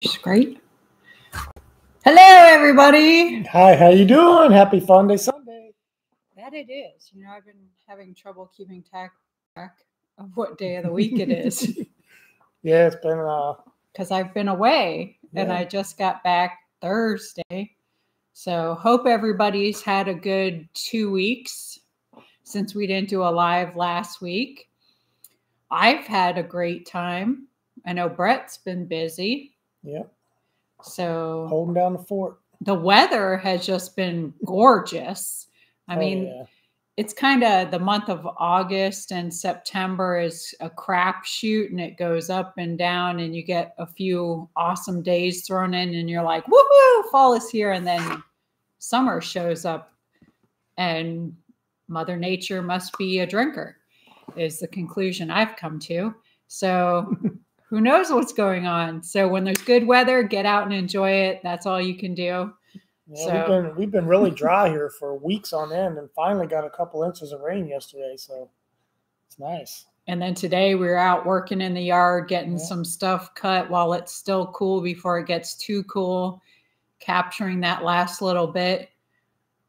It's great. Hello, everybody. Hi, how you doing? Happy Fun Day Sunday. That it is. You know, I've been having trouble keeping track of what day of the week it is. Yeah, it's been because I've been away and I just got back Thursday. So hope everybody's had a good 2 weeks since we didn't do a live last week. I've had a great time. I know Brett's been busy. Yep. So Holding down the fort. The weather has just been gorgeous. I mean, it's kind of the month of August, and September is a crapshoot, and it goes up and down, and you get a few awesome days thrown in, and you're like, woohoo, fall is here. And then summer shows up, and Mother Nature must be a drinker, is the conclusion I've come to. So who knows what's going on? So when there's good weather, get out and enjoy it. That's all you can do. Yeah, we've been really dry here for weeks on end, and finally got a couple inches of rain yesterday, so it's nice. And then today we were out working in the yard, getting some stuff cut while it's still cool before it gets too cool, capturing that last little bit.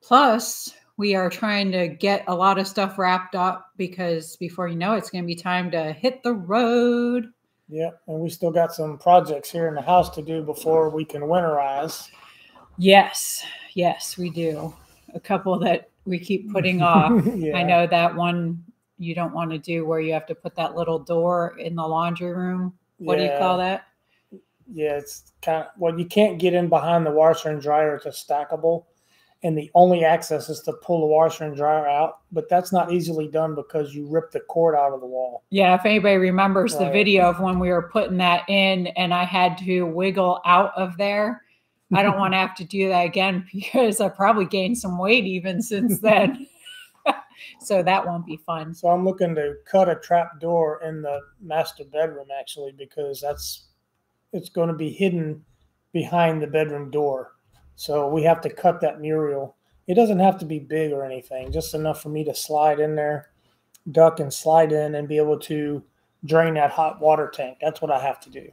Plus, we are trying to get a lot of stuff wrapped up because before you know it, it's going to be time to hit the road. Yeah, and we still got some projects here in the house to do before we can winterize. Yes, we do. A couple that we keep putting off. I know that one you don't want to do where you have to put that little door in the laundry room. What do you call that? Yeah, it's kind of, well, you can't get in behind the washer and dryer. It's stackable. And the only access is to pull the washer and dryer out. But that's not easily done because you rip the cord out of the wall. Yeah, if anybody remembers the video of when we were putting that in and I had to wiggle out of there, I don't want to have to do that again because I probably gained some weight even since then. So that won't be fun. So I'm looking to cut a trap door in the master bedroom, actually, because it's going to be hidden behind the bedroom door. So we have to cut that mural. It doesn't have to be big or anything, just enough for me to slide in there, duck and slide in, and be able to drain that hot water tank. That's what I have to do,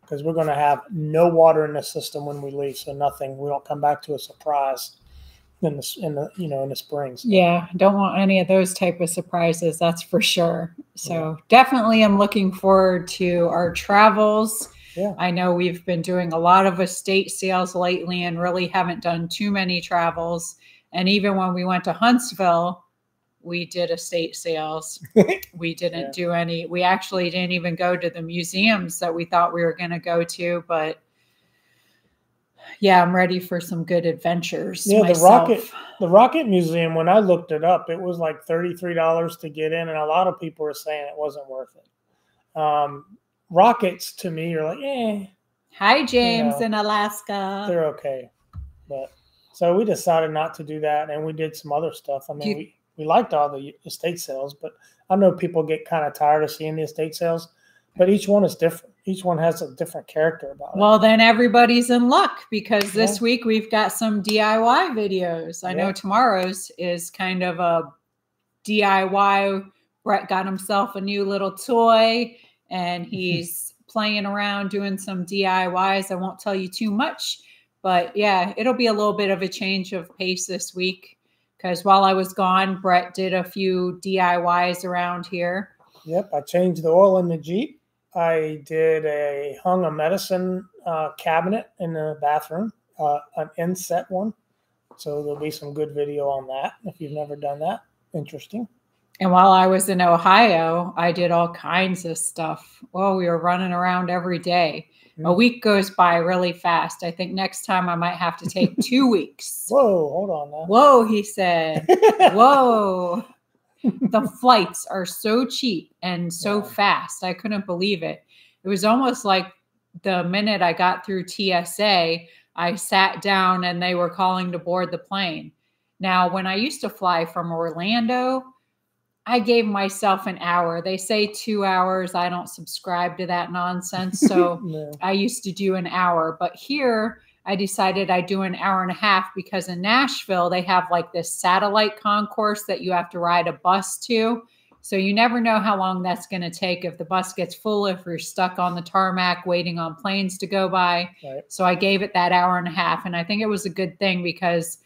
because we're going to have no water in the system when we leave, so nothing. We don't come back to a surprise in the spring. So. Yeah, don't want any of those type of surprises. That's for sure. So definitely, I'm looking forward to our travels. Yeah. I know we've been doing a lot of estate sales lately and really haven't done too many travels. And even when we went to Huntsville, we did estate sales. We didn't do any. We actually didn't even go to the museums that we thought we were going to go to. But yeah, I'm ready for some good adventures. Yeah, myself. the Rocket Museum, when I looked it up, it was like $33 to get in. And a lot of people were saying it wasn't worth it. Rockets to me are like, eh. Hi, James in Alaska. They're okay. But so we decided not to do that, and we did some other stuff. I mean, we liked all the estate sales, but I know people get kind of tired of seeing the estate sales, but each one is different. Each one has a different character about it. Well, then everybody's in luck because this week we've got some DIY videos. I know tomorrow's is kind of a DIY. Brett got himself a new little toy, and he's playing around doing some DIYs. I won't tell you too much, but yeah, it'll be a little bit of a change of pace this week because while I was gone, Brett did a few DIYs around here. Yep, I changed the oil in the Jeep. I hung a medicine cabinet in the bathroom, an inset one. So there'll be some good video on that if you've never done that. Interesting. And while I was in Ohio, I did all kinds of stuff. Well, we were running around every day. A week goes by really fast. I think next time I might have to take 2 weeks. Whoa, hold on now. Whoa, he said. Whoa. The flights are so cheap and so fast. I couldn't believe it. It was almost like the minute I got through TSA, I sat down and they were calling to board the plane. Now, when I used to fly from Orlando, I gave myself an hour. They say 2 hours. I don't subscribe to that nonsense. So I used to do an hour. But here I decided I'd do an hour and a half because in Nashville, they have like this satellite concourse that you have to ride a bus to. So you never know how long that's going to take if the bus gets full, if you're stuck on the tarmac waiting on planes to go by. Right. So I gave it that hour and a half. And I think it was a good thing because,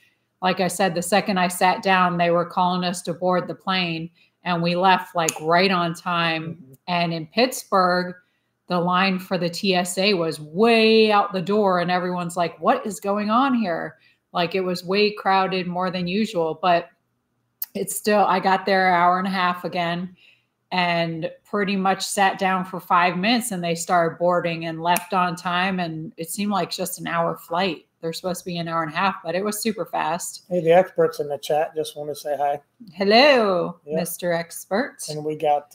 like I said, the second I sat down, they were calling us to board the plane and we left like right on time. And in Pittsburgh, the line for the TSA was way out the door and everyone's like, what is going on here? Like it was way crowded more than usual, but it's still, I got there an hour and a half again and pretty much sat down for 5 minutes and they started boarding and left on time. And it seemed like just an hour flight. They're supposed to be an hour and a half, but it was super fast. Hey, the experts in the chat just want to say hi. Hello, Mr. Expert. And we got...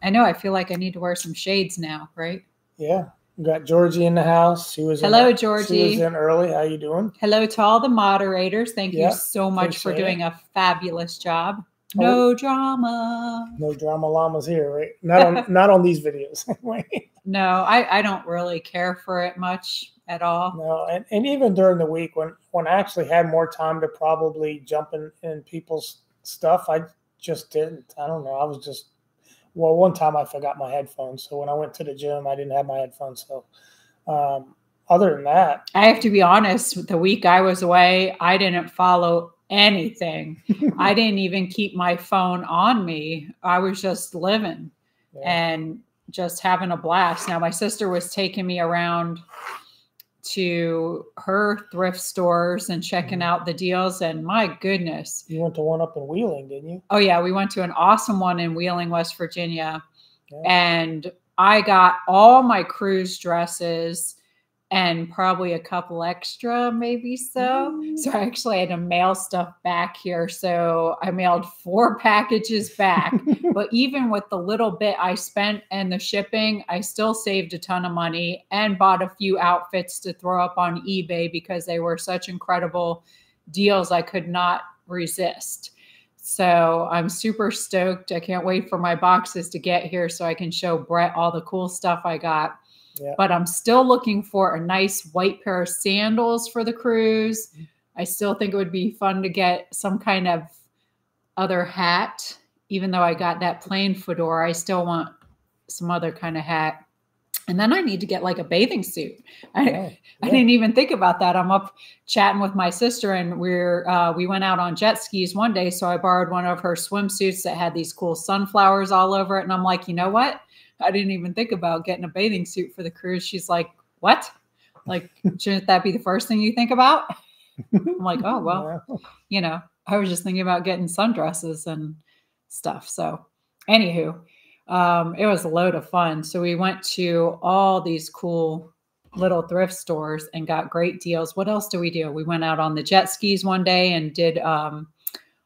I know, I feel like I need to wear some shades now, right? Yeah. We got Georgie in the house. Hello, Georgie. She was in early. How you doing? Hello to all the moderators. Thank you so much for doing a fabulous job. No drama. No drama llamas here, right? Not on these videos. No, I don't really care for it much at all. No, and even during the week when I actually had more time to probably jump in people's stuff, I just didn't. I don't know. I was just... Well, one time I forgot my headphones. So when I went to the gym, I didn't have my headphones. So other than that. I have to be honest, the week I was away, I didn't follow anything. I didn't even keep my phone on me. I was just living and just having a blast. Now, my sister was taking me around to her thrift stores and checking out the deals. And my goodness. You went to one up in Wheeling, didn't you? Oh, yeah. We went to an awesome one in Wheeling, West Virginia. And I got all my cruise dresses and probably a couple extra, maybe so. So I actually had to mail stuff back here. So I mailed 4 packages back. But even with the little bit I spent and the shipping, I still saved a ton of money and bought a few outfits to throw up on eBay because they were such incredible deals I could not resist. So I'm super stoked. I can't wait for my boxes to get here so I can show Brett all the cool stuff I got. Yeah. But I'm still looking for a nice white pair of sandals for the cruise. I still think it would be fun to get some kind of other hat. Even though I got that plain fedora, I still want some other kind of hat. And then I need to get like a bathing suit. I didn't even think about that. I'm up chatting with my sister and we went out on jet skis one day. So I borrowed one of her swimsuits that had these cool sunflowers all over it. And I'm like, you know what? I didn't even think about getting a bathing suit for the cruise. She's like, what? Like, shouldn't that be the first thing you think about? I'm like, oh, well, you know, I was just thinking about getting sundresses and stuff. So anywho, it was a load of fun. So we went to all these cool little thrift stores and got great deals. What else do? We went out on the jet skis one day and did a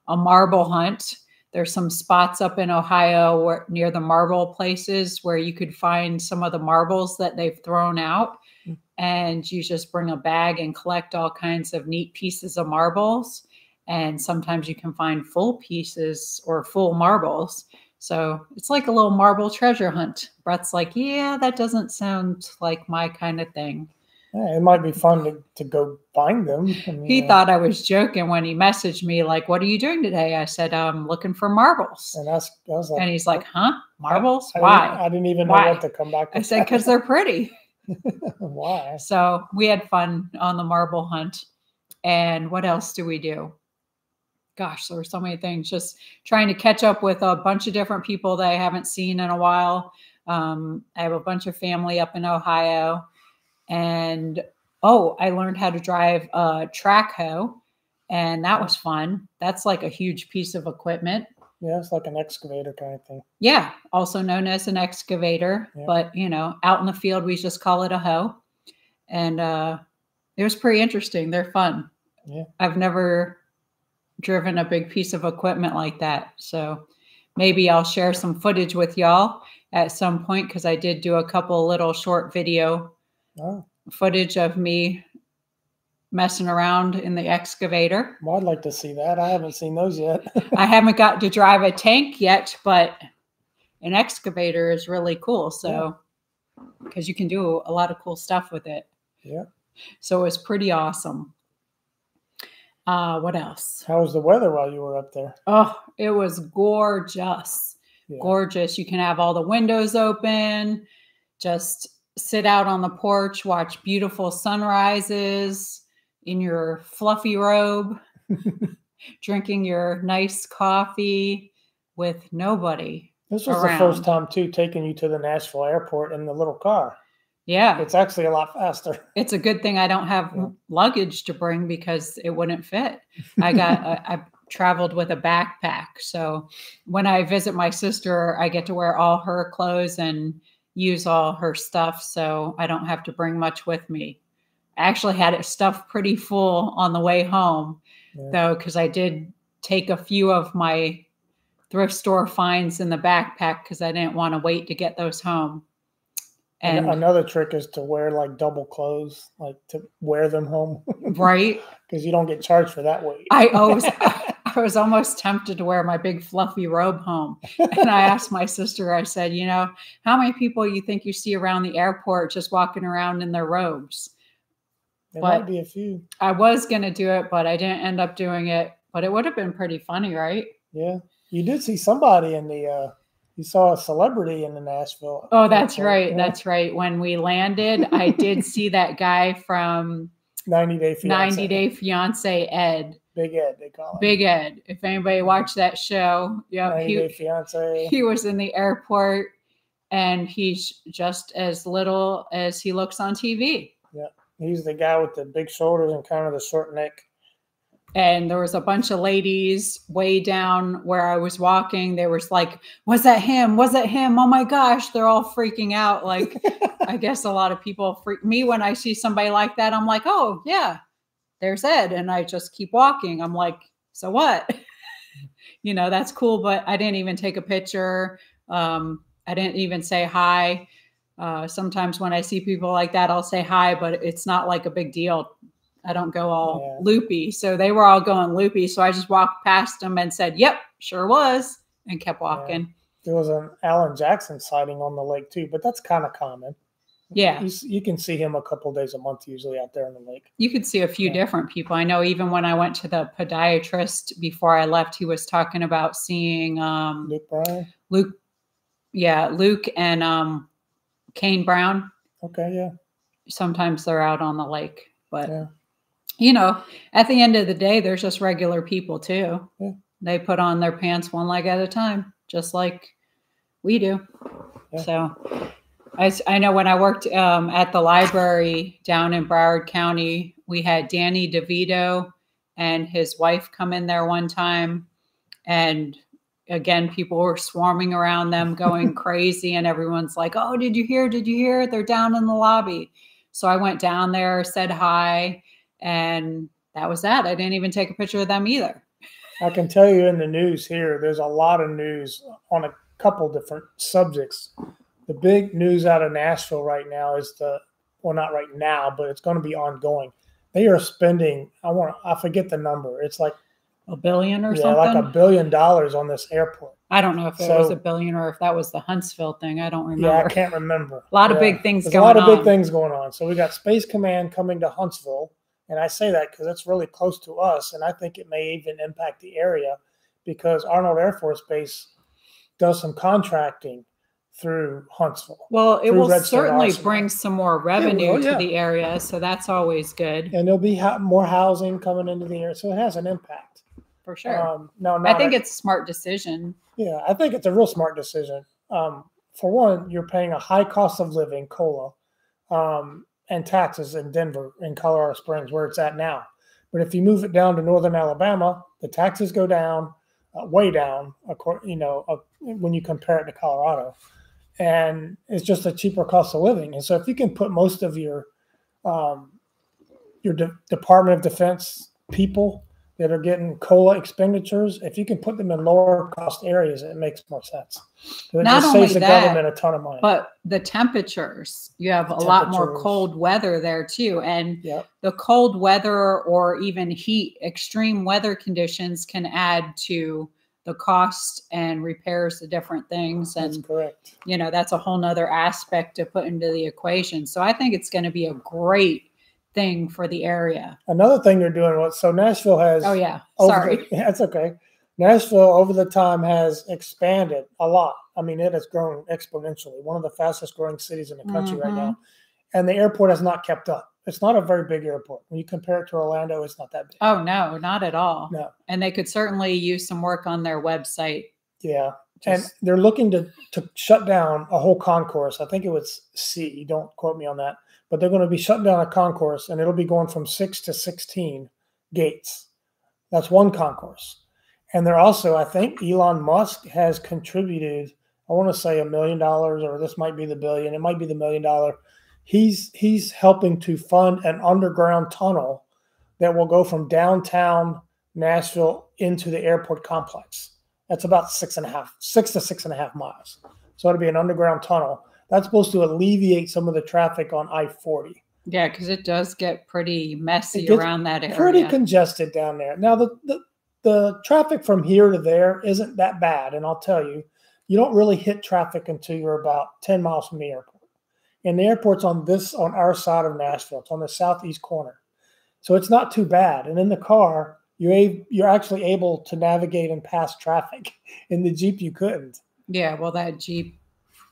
marble hunt. There's some spots up in Ohio near the marble places where you could find some of the marbles that they've thrown out. And you just bring a bag and collect all kinds of neat pieces of marbles. And sometimes you can find full pieces or full marbles. So it's like a little marble treasure hunt. Brett's like, yeah, that doesn't sound like my kind of thing. Yeah, it might be fun to go find them. I mean, he thought I was joking when he messaged me, like, what are you doing today? I said, I'm looking for marbles. And I was like, and he's like, huh? Marbles? Why? I didn't even know what to come back with. I said, because they're pretty. Why? So we had fun on the marble hunt. And what else do we do? Gosh, there were so many things. Just trying to catch up with a bunch of different people that I haven't seen in a while. I have a bunch of family up in Ohio. And, I learned how to drive a track hoe. And that was fun. That's like a huge piece of equipment. Yeah, it's like an excavator kind of thing. Yeah, also known as an excavator. Yeah. But, you know, out in the field, we just call it a hoe. And it was pretty interesting. They're fun. Yeah. I've never driven a big piece of equipment like that. So maybe I'll share some footage with y'all at some point because I did do a couple little short video footage of me messing around in the excavator. Well, I'd like to see that. I haven't seen those yet. I haven't got to drive a tank yet, but an excavator is really cool. So, because you can do a lot of cool stuff with it. Yeah. So it was pretty awesome. What else? How was the weather while you were up there? Oh, it was gorgeous. gorgeous. You can have all the windows open, just sit out on the porch, watch beautiful sunrises in your fluffy robe, drinking your nice coffee with nobody. This was around. The first time too taking you to the Nashville airport in the little car. Yeah. It's actually a lot faster. It's a good thing I don't have luggage to bring because it wouldn't fit. I traveled with a backpack. So when I visit my sister, I get to wear all her clothes and use all her stuff. So I don't have to bring much with me. I actually had it stuffed pretty full on the way home, though, because I did take a few of my thrift store finds in the backpack because I didn't want to wait to get those home. And another trick is to wear like double clothes, like to wear them home. Right. Because you don't get charged for that weight. I was almost tempted to wear my big fluffy robe home. And I asked my sister, I said, how many people you think you see around the airport just walking around in their robes? There might be a few. I was going to do it, but I didn't end up doing it. But it would have been pretty funny, right? Yeah. You did see somebody in the, you saw a celebrity in the Nashville. Oh, that's right. Yeah. That's right. When we landed, I did see that guy from 90 Day Fiance, Ed. Big Ed, they call him. Big Ed. If anybody watched that show, 90 Day Fiance. He was in the airport, and he's just as little as he looks on TV. Yeah. He's the guy with the big shoulders and kind of the short neck. And there was a bunch of ladies way down where I was walking. They were like, was that him? Was that him? Oh my gosh. They're all freaking out. Like, I guess a lot of people freak me when I see somebody like that. I'm like, oh yeah, there's Ed. And I just keep walking. I'm like, so what? That's cool. But I didn't even take a picture. I didn't even say hi. Sometimes when I see people like that, I'll say hi, but it's not like a big deal. I don't go all loopy. So they were all going loopy. So I just walked past them and said, yep, sure was, and kept walking. Yeah. There was an Alan Jackson sighting on the lake too, but that's kind of common. Yeah. You can see him a couple of days a month usually out there on the lake. You could see a few different people. I know even when I went to the podiatrist before I left, he was talking about seeing Luke Bryan. Luke and Kane Brown. Okay, yeah. Sometimes they're out on the lake, but at the end of the day, they're just regular people too. Yeah. They put on their pants one leg at a time, just like we do. Yeah. So I know when I worked at the library down in Broward County, we had Danny DeVito and his wife come in there one time. And again, people were swarming around them going crazy. And everyone's like, oh, did you hear? Did you hear? They're down in the lobby. So I went down there, said hi. And that was that. I didn't even take a picture of them either. I can tell you in the news here, there's a lot of news on a couple different subjects. The big news out of Nashville right now is not right now, but it's going to be ongoing. They are spending, I forget the number. It's like $1 billion or something? Yeah, like $1 billion on this airport. I don't know if it was $1 billion or if that was the Huntsville thing. I don't remember. Yeah, I can't remember. A lot of big things going on. A lot of big things going on. So we got Space Command coming to Huntsville. And I say that because it's really close to us. And I think it may even impact the area because Arnold Air Force Base does some contracting through Huntsville. Well, it will certainly bring some more revenue to the area. So that's always good. And there'll be more housing coming into the area. So it has an impact. For sure. I think it's a smart decision. Yeah, I think it's a real smart decision. For one, you're paying a high cost of living, COLA, and taxes in Denver, in Colorado Springs, where it's at now. But if you move it down to northern Alabama, the taxes go down, way down, when you compare it to Colorado. And it's just a cheaper cost of living. And so if you can put most of your Department of Defense people that are getting COLA expenditures, if you can put them in lower cost areas, it makes more sense. It just saves the government a ton of money. But the temperatures, you have a lot more cold weather there too. And the cold weather or even heat, extreme weather conditions can add to the cost and repairs to different things. And, that's correct. That's a whole nother aspect to put into the equation. So I think it's going to be a great thing for the area. Another thing they're doing, so Nashville has. Oh yeah, sorry. That's okay. Nashville over the time has expanded a lot. I mean, it has grown exponentially. One of the fastest growing cities in the country right now. And the airport has not kept up. It's not a very big airport. When you compare it to Orlando, it's not that big. Oh, no, not at all. No. And they could certainly use some work on their website. Yeah. And they're looking to shut down a whole concourse. I think it was C. Don't quote me on that. But they're going to be shutting down a concourse, and it'll be going from 6 to 16 gates. That's one concourse. And they're also, I think Elon Musk has contributed, I want to say $1 million, or this might be the billion. It might be the $1 million. He's helping to fund an underground tunnel that will go from downtown Nashville into the airport complex. That's about 6 to 6.5 miles. So it'll be an underground tunnel. That's supposed to alleviate some of the traffic on I-40. Yeah, because it does get pretty messy around that area. Pretty congested down there. Now, the traffic from here to there isn't that bad. And I'll tell you, you don't really hit traffic until you're about 10 miles from the airport. And the airport's on our side of Nashville. It's on the southeast corner. So it's not too bad. And in the car, you're actually able to navigate and pass traffic. In the Jeep, you couldn't. Yeah, well, that Jeep,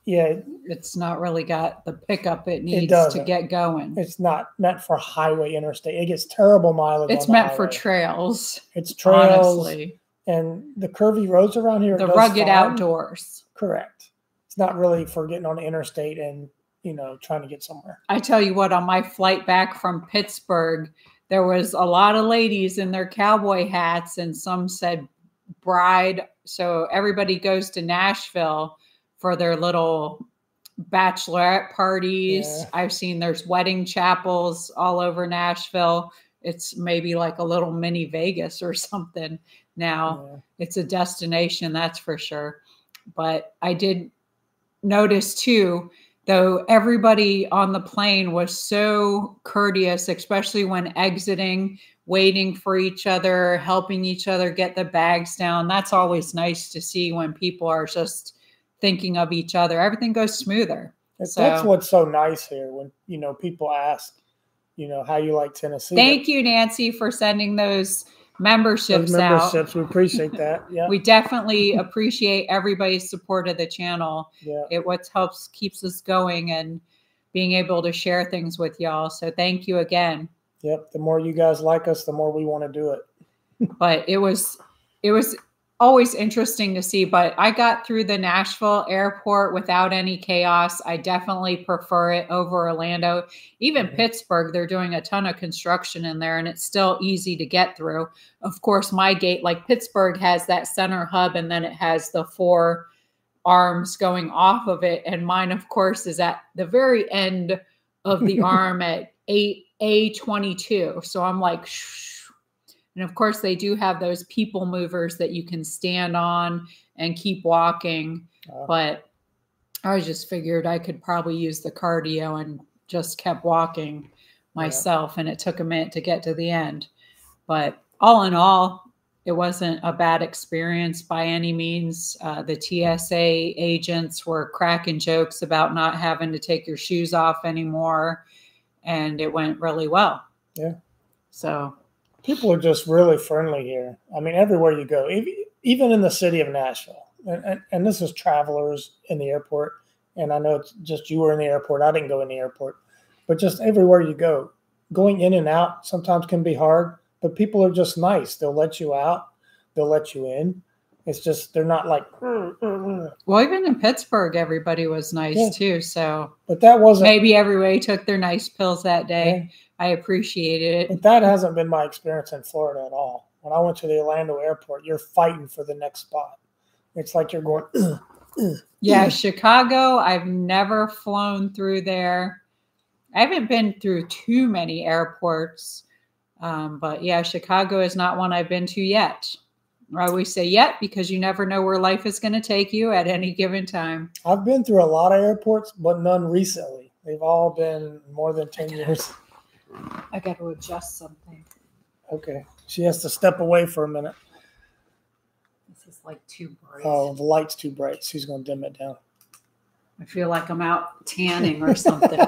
yeah, it's not really got the pickup it needs to get going. It's not meant for highway interstate. It gets terrible mileage. It's meant for trails. It's trails. Honestly. And the curvy roads around here. The rugged outdoors. Correct. It's not really for getting on the interstate and, trying to get somewhere. I tell you what, on my flight back from Pittsburgh, there was a lot of ladies in their cowboy hats, and some said bride. So everybody goes to Nashville for their little bachelorette parties. Yeah. I've seen there's wedding chapels all over Nashville. It's maybe like a little mini Vegas or something now. Yeah. It's a destination, that's for sure. But I did notice too, though everybody on the plane was so courteous, especially when exiting, waiting for each other, helping each other get the bags down. That's always nice to see when people are just thinking of each other. Everything goes smoother. That's what's so nice here when, people ask, how you like Tennessee. Thank you, Nancy, for sending those memberships out. We appreciate that. Yeah. We definitely appreciate everybody's support of the channel. Yeah. It keeps us going and being able to share things with y'all. So thank you again. Yep. The more you guys like us, the more we want to do it. But it was always interesting to see, but I got through the Nashville airport without any chaos. I definitely prefer it over Orlando. Even Pittsburgh, they're doing a ton of construction in there, and it's still easy to get through. Of course, my gate, like Pittsburgh, has that center hub, and then it has the 4 arms going off of it. And mine, of course, is at the very end of the arm at A22. So I'm like, shh. And of course, they do have those people movers that you can stand on and keep walking. But I just figured I could probably use the cardio and just kept walking myself. And it took a minute to get to the end. But all in all, it wasn't a bad experience by any means. The TSA agents were cracking jokes about not having to take your shoes off anymore. And it went really well. Yeah. So people are just really friendly here. I mean, everywhere you go, even in the city of Nashville. And this is travelers in the airport. And I know it's just you were in the airport. I didn't go in the airport. But just everywhere you go, going in and out sometimes can be hard. But people are just nice. They'll let you out. They'll let you in. It's just they're not like. Well, even in Pittsburgh, everybody was nice too. So, but that wasn't. Maybe everybody took their nice pills that day. Yeah. I appreciated it. But that hasn't been my experience in Florida at all. When I went to the Orlando airport, you're fighting for the next spot. It's like you're going. Yeah, Chicago. I've never flown through there. I haven't been through too many airports, but yeah, Chicago is not one I've been to yet. I always say yet because you never know where life is going to take you at any given time. I've been through a lot of airports, but none recently. They've all been more than 10 years. I got to adjust something. Okay. She has to step away for a minute. This is like too bright. Oh, the light's too bright. She's going to dim it down. I feel like I'm out tanning or something.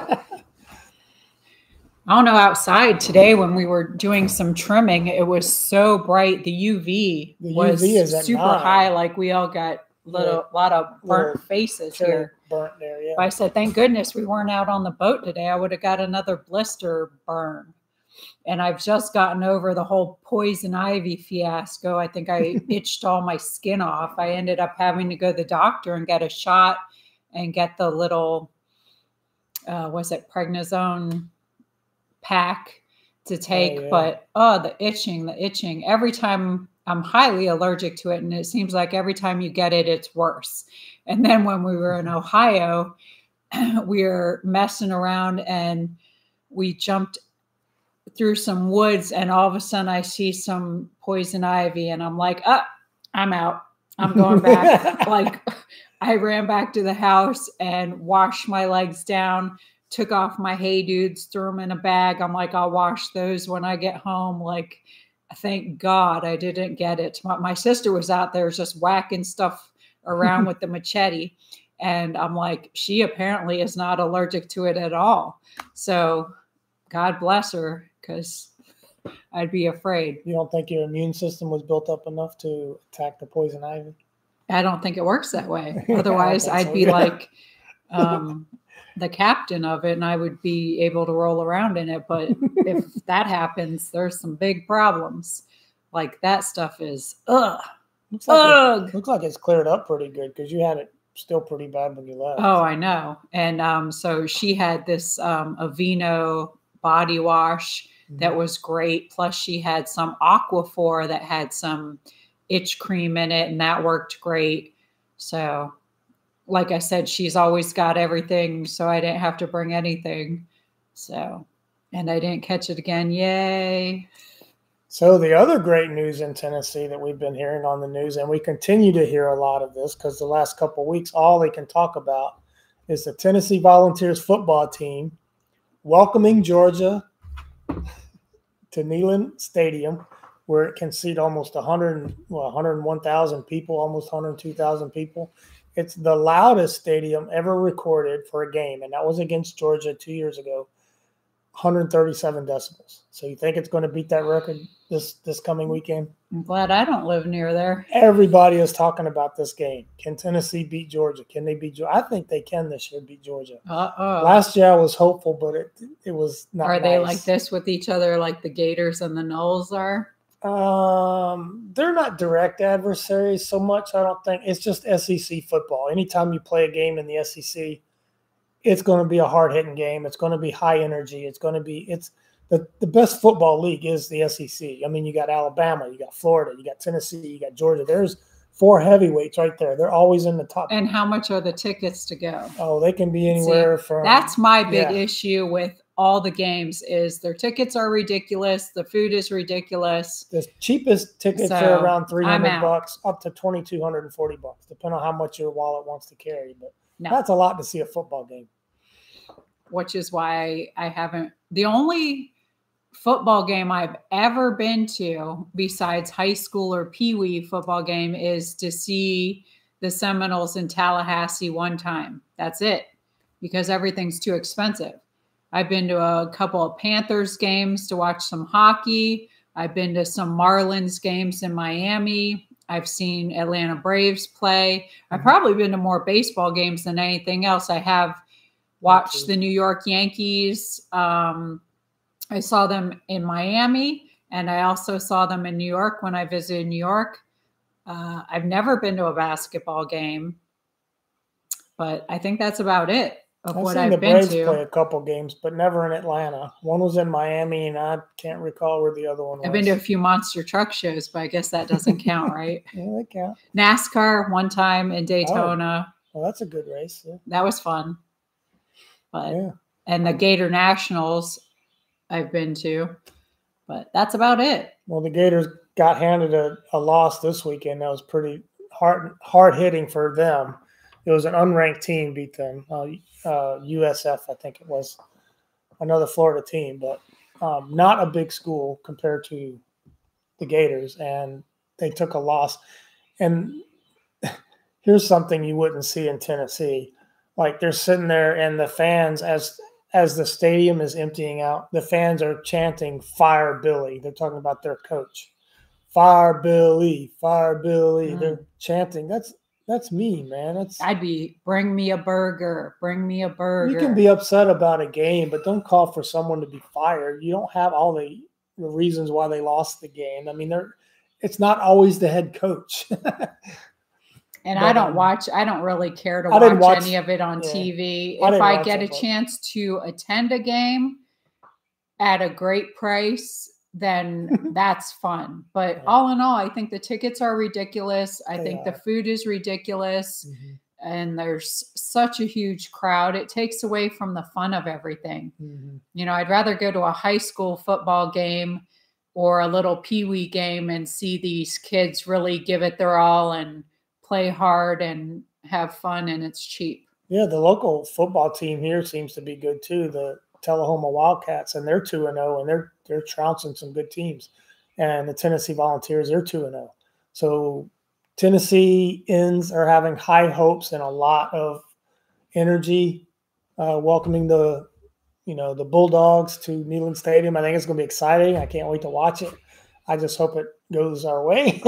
I don't know, outside today when we were doing some trimming, it was so bright. The UV was super high. Like we all got lot of burnt faces here. Burnt there, yeah. But I said, thank goodness we weren't out on the boat today. I would have got another blister burn. And I've just gotten over the whole poison ivy fiasco. I think I itched all my skin off. I ended up having to go to the doctor and get a shot and get the little, was it prednisone pack to take? Yeah. But the itching. Every time, I'm highly allergic to it, and it seems like every time you get it, it's worse. And then when we were in Ohio, we were messing around and we jumped through some woods, and all of a sudden I see some poison ivy, and I'm like, I'm out. I'm going back. Like I ran back to the house and washed my legs down, took off my Hey Dudes, threw them in a bag. I'm like, I'll wash those when I get home. Like, thank God I didn't get it. My sister was out there just whacking stuff around with the machete. And I'm like, she apparently is not allergic to it at all. So God bless her, because I'd be afraid. You don't think your immune system was built up enough to attack the poison ivy? I don't think it works that way. Otherwise, I'd be like the captain of it, and I would be able to roll around in it. But if that happens, there's some big problems. Like that stuff is Looks like it's cleared up pretty good, because you had it still pretty bad when you left. Oh, I know. And so she had this Aveeno body wash that was great. Plus she had some Aquaphor that had some itch cream in it, and that worked great. So like I said, she's always got everything, so I didn't have to bring anything. So, and I didn't catch it again. Yay. So the other great news in Tennessee that we've been hearing on the news, and we continue to hear a lot of this because the last couple of weeks, all they can talk about is the Tennessee Volunteers football team welcoming Georgia to Neyland Stadium, where it can seat almost 101,000 people, almost 102,000 people. It's the loudest stadium ever recorded for a game, and that was against Georgia 2 years ago, 137 decibels. So you think it's going to beat that record this coming weekend? I'm glad I don't live near there. Everybody is talking about this game. Can Tennessee beat Georgia? Can they beat Georgia? I think they can this year beat Georgia. Last year I was hopeful, but it was not Are they like this with each other like the Gators and the Noles are? They're not direct adversaries so much, I don't think. It's just SEC football. Anytime you play a game in the SEC, it's going to be a hard-hitting game. It's going to be high energy. It's the best football league is the SEC. I mean, you got Alabama, you got Florida, you got Tennessee, you got Georgia. There's 4 heavyweights right there. They're always in the top. And how much are the tickets to go? Oh, they can be anywhere from. That's my big issue with all the games is their tickets are ridiculous. The food is ridiculous. The cheapest tickets are around $300 up to $2,240, depending on how much your wallet wants to carry. But that's a lot to see a football game. Which is why I haven't. The only football game I've ever been to besides high school or peewee football game is to see the Seminoles in Tallahassee one time. That's it, because everything's too expensive. I've been to a couple of Panthers games to watch some hockey. I've been to some Marlins games in Miami. I've seen Atlanta Braves play. I've probably been to more baseball games than anything else. I have watched the New York Yankees. I saw them in Miami, and I also saw them in New York when I visited New York. I've never been to a basketball game, but I think that's about it of what I've been to. I've seen the Braves play a couple games, but never in Atlanta. One was in Miami, and I can't recall where the other one was. I've been to a few monster truck shows, but I guess that doesn't count, right? Yeah, they count. NASCAR one time in Daytona. Oh, well, that's a good race. Yeah. That was fun. But and the Gator Nationals I've been to, but that's about it. Well, the Gators got handed a loss this weekend. That was pretty hard hitting for them. It was an unranked team beat them. USF, I think it was, another Florida team, but not a big school compared to the Gators, and they took a loss. And here's something you wouldn't see in Tennessee. Like, they're sitting there, and the fans, as as the stadium is emptying out, the fans are chanting "Fire Billy." They're talking about their coach. Fire Billy, Fire Billy. They're chanting. That's me, man. I'd be bring me a burger, bring me a burger. You can be upset about a game, but don't call for someone to be fired. You don't have all the reasons why they lost the game. I mean, it's not always the head coach. And but, I don't really care to watch any of it on TV. If I get a chance to attend a game at a great price, then that's fun. But all in all, I think the tickets are ridiculous. I think the food is ridiculous. Mm-hmm. And there's such a huge crowd. It takes away from the fun of everything. Mm-hmm. You know, I'd rather go to a high school football game or a little peewee game and see these kids really give it their all and play hard and have fun, and it's cheap. Yeah, the local football team here seems to be good too. The Tullahoma Wildcats, and they're 2-0, and they're trouncing some good teams. And the Tennessee Volunteers, they're 2-0. So Tennesseans are having high hopes and a lot of energy, welcoming the Bulldogs to Neyland Stadium. I think it's going to be exciting. I can't wait to watch it. I just hope it goes our way.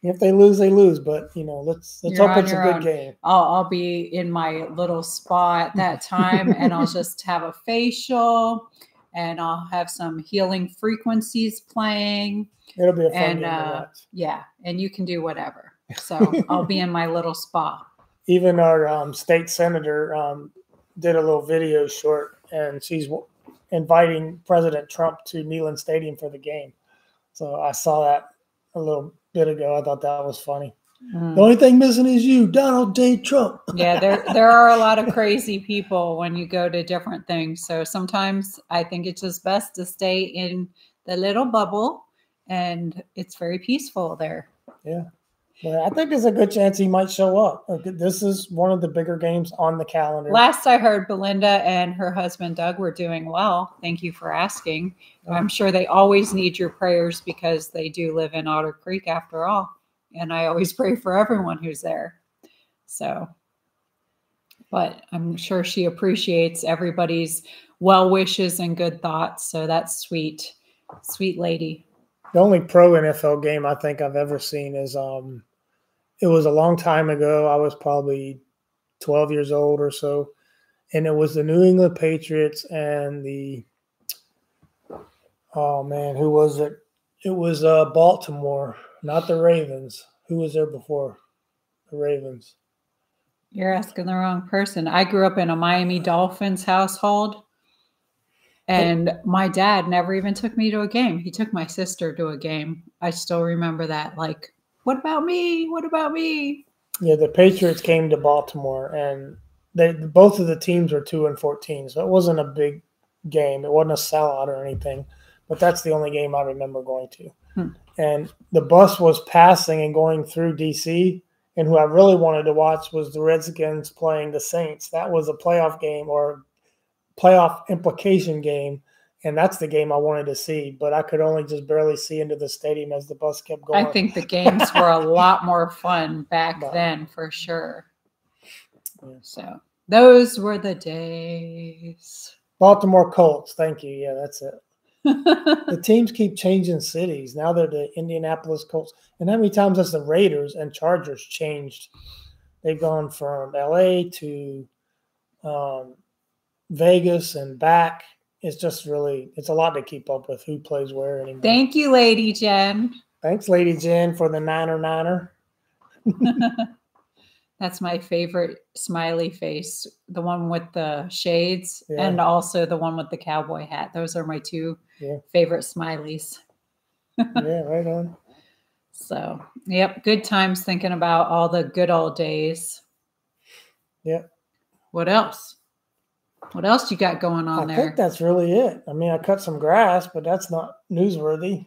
If they lose, they lose. But let's hope it's a good game. I'll be in my little spa at that time, and I'll just have a facial, and I'll have some healing frequencies playing. It'll be a fun game to watch. Yeah, and you can do whatever. So I'll be in my little spa. Even our state senator did a little video short, and she's inviting President Trump to Neyland Stadium for the game. So I saw that a little bit ago. I thought that was funny. The only thing missing is you, Donald J. Trump. Yeah, there are a lot of crazy people when you go to different things. So sometimes I think it's just best to stay in the little bubble, and it's very peaceful there. Yeah. But I think there's a good chance he might show up. This is one of the bigger games on the calendar. Last I heard, Belinda and her husband, Doug, were doing well. Thank you for asking. I'm sure they always need your prayers because they do live in Otter Creek after all. And I always pray for everyone who's there. So, but I'm sure she appreciates everybody's well wishes and good thoughts. So that's sweet. Sweet lady. The only pro NFL game I think I've ever seen is it was a long time ago. I was probably 12 years old or so. And it was the New England Patriots and who was it? It was Baltimore, not the Ravens. Who was there before the Ravens? You're asking the wrong person. I grew up in a Miami Dolphins household, and my dad never even took me to a game. He took my sister to a game. I still remember that. Like, what about me? What about me? Yeah, the Patriots came to Baltimore, and both of the teams were 2-14, so it wasn't a big game. It wasn't a sellout or anything, but that's the only game I remember going to. And the bus was passing and going through D.C., and who I really wanted to watch was the Redskins playing the Saints. That was a playoff game or playoff implication game. And that's the game I wanted to see, but I could only just barely see into the stadium as the bus kept going. I think the games were a lot more fun back then, for sure. Yeah. So those were the days. Baltimore Colts. Thank you. Yeah, that's it. The teams keep changing cities. Now they're the Indianapolis Colts. And how many times has the Raiders and Chargers changed? They've gone from L.A. to Vegas and back. It's just it's a lot to keep up with who plays where anymore. Thank you, Lady Jen. Thanks, Lady Jen, for the Niner. That's my favorite smiley face. The one with the shades and also the one with the cowboy hat. Those are my two favorite smileys. Yeah, right on. So, yep, good times thinking about all the good old days. Yep. What else? What else you got going on there? I think that's really it. I mean, I cut some grass, but that's not newsworthy.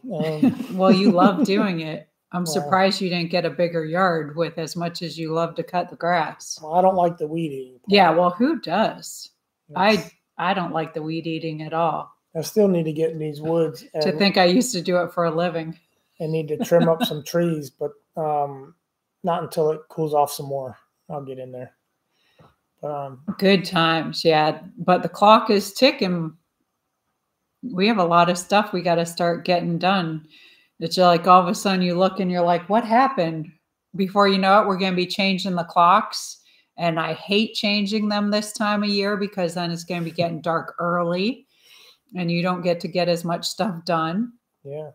Well, you love doing it. I'm surprised you didn't get a bigger yard with as much as you love to cut the grass. Well, I don't like the weed eating. Yeah, well, who does? Yes. I don't like the weed eating at all. I still need to get in these woods. To think I used to do it for a living. I need to trim up some trees, but not until it cools off some more. I'll get in there. Good times, yeah. But the clock is ticking. We have a lot of stuff we got to start getting done. It's like all of a sudden you look and you're like, what happened? Before you know it, we're going to be changing the clocks. And I hate changing them this time of year because then it's going to be getting dark early and you don't get to get as much stuff done. Yeah.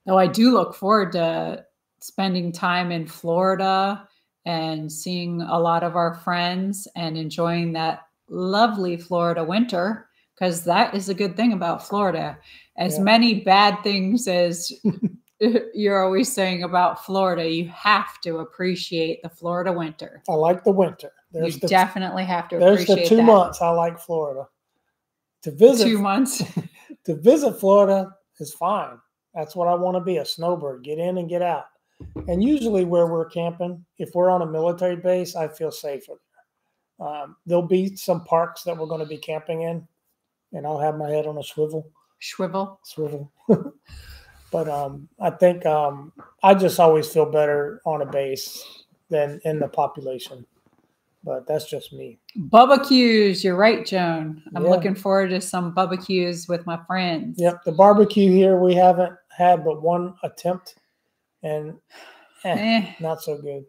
Though I do look forward to spending time in Florida and seeing a lot of our friends and enjoying that lovely Florida winter, because that is a good thing about Florida. As many bad things as you're always saying about Florida, you have to appreciate the Florida winter. I like the winter. You definitely have to appreciate that. There's the 2 months I like Florida. To visit 2 months. To visit Florida is fine. That's what I want to be, a snowbird. Get in and get out. And usually where we're camping, if we're on a military base, I feel safer. There'll be some parks that we're going to be camping in, and I'll have my head on a swivel. Swivel. But I think I just always feel better on a base than in the population. But that's just me. Barbecues. You're right, Joan. I'm looking forward to some barbecues with my friends. Yep. The barbecue here, we haven't had but one attempt, and not so good.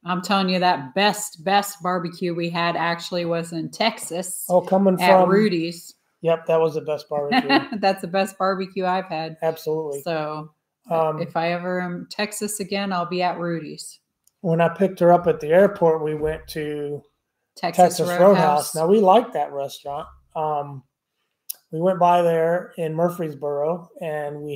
I'm telling you, that best barbecue we had actually was in Texas. Oh, coming at from Rudy's. Yep, that was the best barbecue. That's the best barbecue I've had. Absolutely. So if I ever am in Texas again, I'll be at Rudy's. When I picked her up at the airport, we went to Texas Roadhouse. Now, we liked that restaurant. We went by there in Murfreesboro, and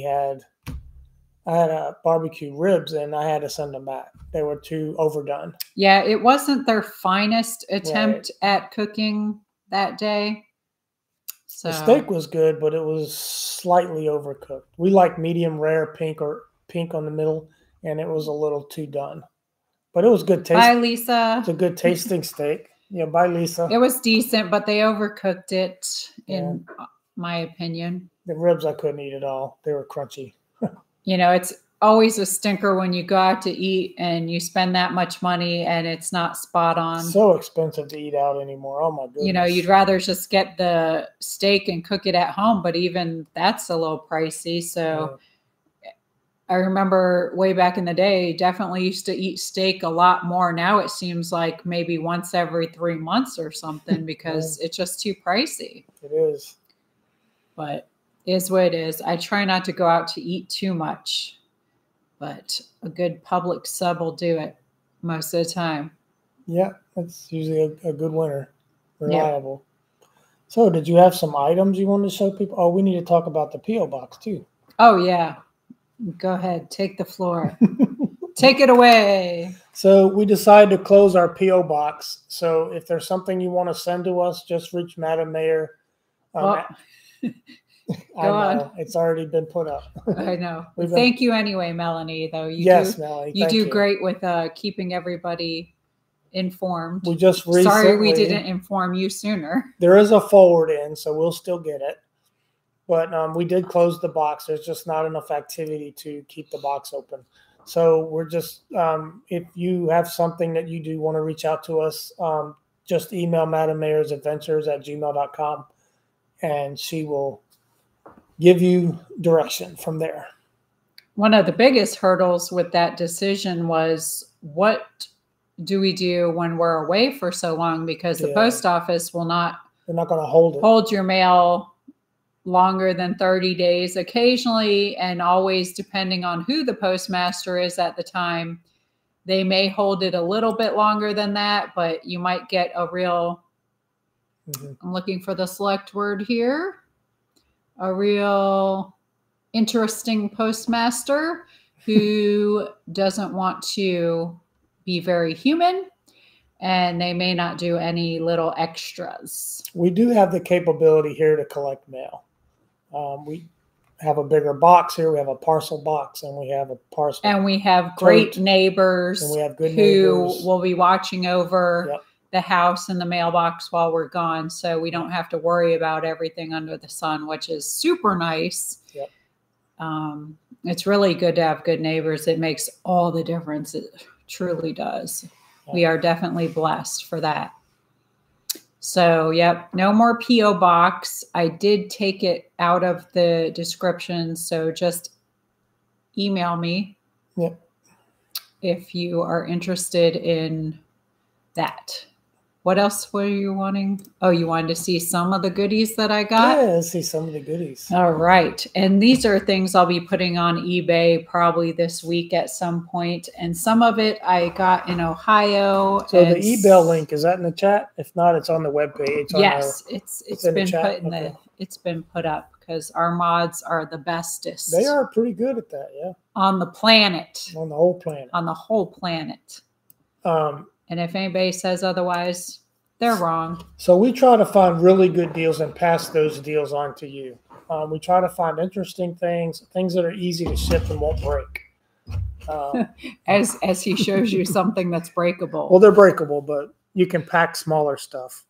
I had a barbecue ribs, and I had to send them back. They were too overdone. Yeah, it wasn't their finest attempt at cooking that day. So the steak was good, but it was slightly overcooked. We like medium rare, pink on the middle, and it was a little too done. But it was good taste. Bye, Lisa. It's a good tasting steak. Yeah, bye, Lisa. It was decent, but they overcooked it, in my opinion. The ribs I couldn't eat at all. They were crunchy. It's always a stinker when you go out to eat and you spend that much money and it's not spot on. So expensive to eat out anymore. Oh, my goodness. You'd rather just get the steak and cook it at home, but even that's a little pricey. So I remember way back in the day, definitely used to eat steak a lot more. Now it seems like maybe once every 3 months or something because it's just too pricey. It is. But it is what it is. I try not to go out to eat too much, but a good public sub will do it most of the time. Yeah, that's usually a good winner. Reliable. Yeah. So did you have some items you wanted to show people? Oh, we need to talk about the P.O. box too. Oh, yeah. Go ahead. Take the floor. Take it away. So we decided to close our P.O. box. So if there's something you want to send to us, just reach Madam Mayor. I know. It's already been put up. I know. Thank you anyway, Melanie, though. Melanie. You do great with keeping everybody informed. We just Sorry we didn't inform you sooner. There is a forward in, so we'll still get it. But we did close the box. There's just not enough activity to keep the box open. So we're just, if you have something that you do want to reach out to us, just email Madam Mayor's Adventures at gmail.com, and she will give you direction from there. One of the biggest hurdles with that decision was, what do we do when we're away for so long? Because the post office will not. They're not going to hold your mail longer than 30 days. Occasionally, and always depending on who the postmaster is at the time, they may hold it a little bit longer than that, but you might get a real, I'm looking for the select word here, a real interesting postmaster who doesn't want to be very human, and they may not do any little extras. We do have the capability here to collect mail. We have a bigger box here. We have a parcel box, and we have a parcel. And we have great neighbors, and we have good who neighbors. Will be watching over the house and the mailbox while we're gone. So we don't have to worry about everything under the sun, which is super nice. Yep. It's really good to have good neighbors. It makes all the difference. It truly does. Yep. We are definitely blessed for that. So, yep, no more P.O. box. I did take it out of the description, so just email me. Yep. If you are interested in that. What else were you wanting? Oh, you wanted to see some of the goodies that I got? Yeah, let's see some of the goodies. All right. And these are things I'll be putting on eBay probably this week at some point. And some of it I got in Ohio. So the eBay link, is that in the chat? If not, it's on the webpage. Yes, it's been put in the it's been put up because our mods are the bestest. They are pretty good at that, yeah. On the planet. On the whole planet. On the whole planet. And if anybody says otherwise, they're wrong. So we try to find really good deals and pass those deals on to you. We try to find interesting things that are easy to ship and won't break. As he shows you something that's breakable. Well, they're breakable, but you can pack smaller stuff.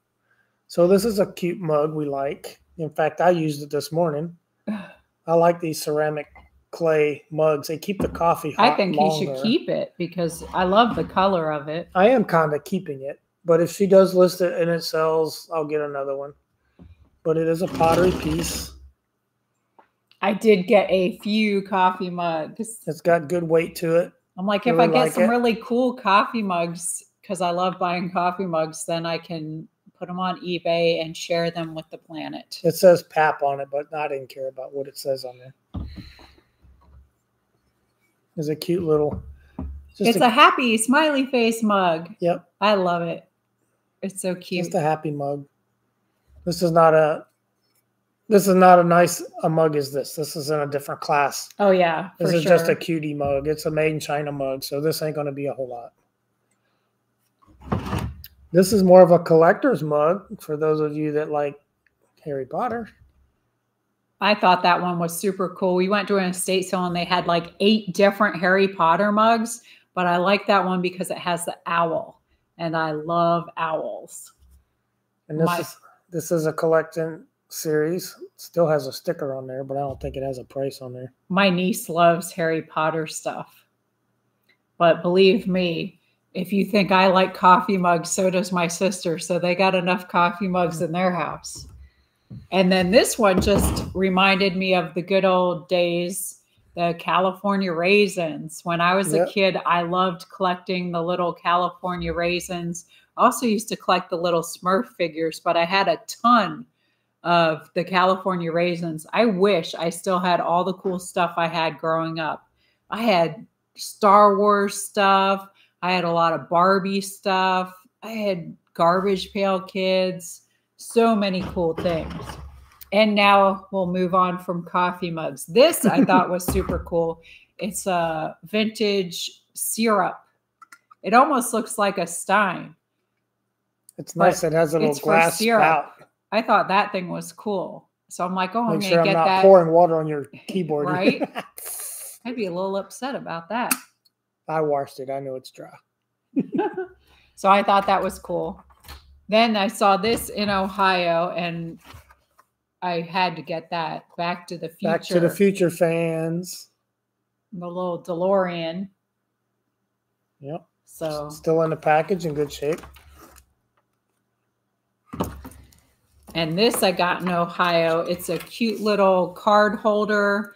So this is a cute mug we like. In fact, I used it this morning. I like these ceramic clay mugs. They keep the coffee hot I think longer. He should keep it because I love the color of it. I am kind of keeping it, but if she does list it and it sells, I'll get another one. But it is a pottery piece. I did get a few coffee mugs. It's got good weight to it. I'm like, if I get some really cool coffee mugs, because I love buying coffee mugs, then I can put them on eBay and share them with the planet. It says PAP on it, but I didn't care about what it says on there. It's a cute little. It's a happy smiley face mug. Yep. I love it. It's so cute. Just a happy mug. This is not a nice mug as this. This is in a different class. Oh yeah. This is just a cutie mug. It's a made in China mug, so this ain't going to be a whole lot. This is more of a collector's mug for those of you that like Harry Potter. I thought that one was super cool. We went to an estate sale and they had like 8 different Harry Potter mugs, but I like that one because it has the owl, and I love owls. And this is a collecting series. It still has a sticker on there, but I don't think it has a price on there. My niece loves Harry Potter stuff. But believe me, if you think I like coffee mugs, so does my sister. So they got enough coffee mugs in their house. And then this one just reminded me of the good old days, the California raisins. When I was a kid, I loved collecting the little California raisins. I also used to collect the little Smurf figures, but I had a ton of the California raisins. I wish I still had all the cool stuff I had growing up. I had Star Wars stuff. I had a lot of Barbie stuff. I had Garbage Pail Kids. So many cool things. And now we'll move on from coffee mugs. This I thought was super cool. It's a vintage syrup. It almost looks like a stein. It's nice. It has a little glass spout. I thought that thing was cool. So I'm like, oh, I'm going to get that. Make sure I'm not pouring water on your keyboard. Right? I'd be a little upset about that. I washed it. I know it's dry. So I thought that was cool. Then I saw this in Ohio, and I had to get that. Back to the Future. Back to the Future fans. The little DeLorean. Yep. So still in the package, in good shape. And this I got in Ohio. It's a cute little card holder,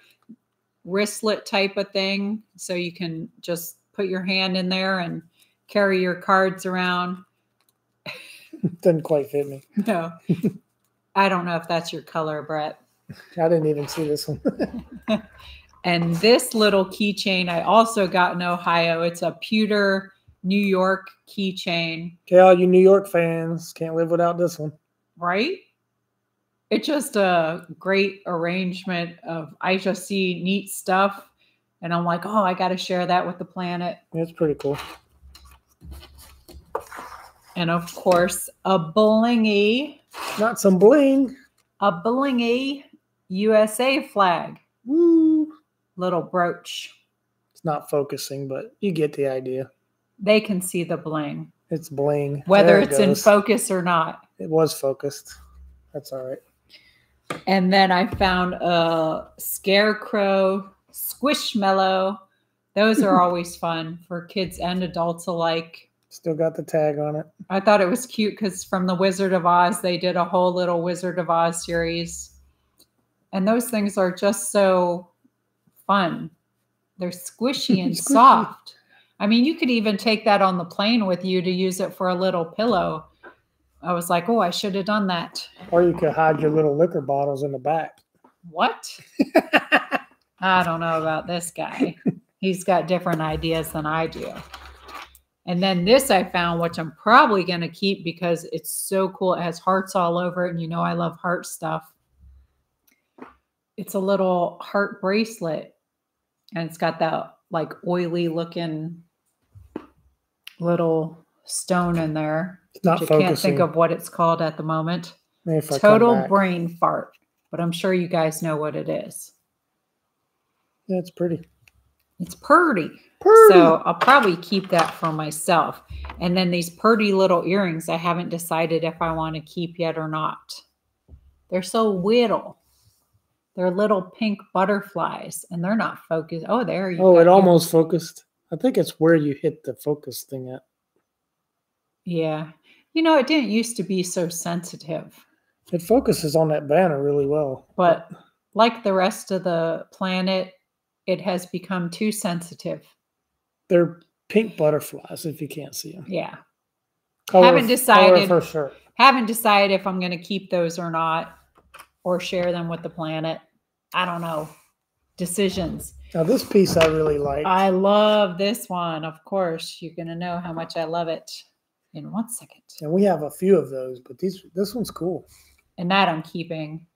wristlet type of thing. So you can just put your hand in there and carry your cards around. Doesn't quite fit me. No. I don't know if that's your color, Brett. I didn't even see this one. And this little keychain I also got in Ohio. It's a pewter New York keychain. Okay, all you New York fans can't live without this one. Right? It's just a great arrangement of, I just see neat stuff. And I'm like, oh, I got to share that with the planet. It's pretty cool. And of course, a blingy. Not some bling. A blingy USA flag. Woo. Little brooch. It's not focusing, but you get the idea. They can see the bling. It's bling. Whether it's in focus or not. It was focused. That's all right. And then I found a scarecrow squishmallow. Those are always fun for kids and adults alike. Still got the tag on it. I thought it was cute because from the Wizard of Oz, they did a whole little Wizard of Oz series. And those things are just so fun. They're squishy and soft. I mean, you could even take that on the plane with you to use it for a little pillow. I was like, oh, I should have done that. Or you could hide your little liquor bottles in the back. What? I don't know about this guy. He's got different ideas than I do. And then this I found, which I'm probably going to keep because it's so cool. It has hearts all over it. And you know I love heart stuff. It's a little heart bracelet. And it's got that like oily looking little stone in there. It's not focusing. I can't think of what it's called at the moment. Total brain fart. But I'm sure you guys know what it is. Yeah, it's pretty. It's purty. So I'll probably keep that for myself. And then these purty little earrings, I haven't decided if I want to keep yet or not. They're so little. They're little pink butterflies, and they're not focused. Oh, there you go. Oh, it almost focused. I think it's where you hit the focus thing at. Yeah. You know, it didn't used to be so sensitive. It focuses on that banner really well. But like the rest of the planet, it has become too sensitive. They're pink butterflies if you can't see them. Yeah. Haven't decided if I'm going to keep those or not, or share them with the planet. I don't know. Decisions. Now this piece I really like. I love this one. Of course, you're going to know how much I love it in 1 second. And we have a few of those, but this one's cool. And that I'm keeping.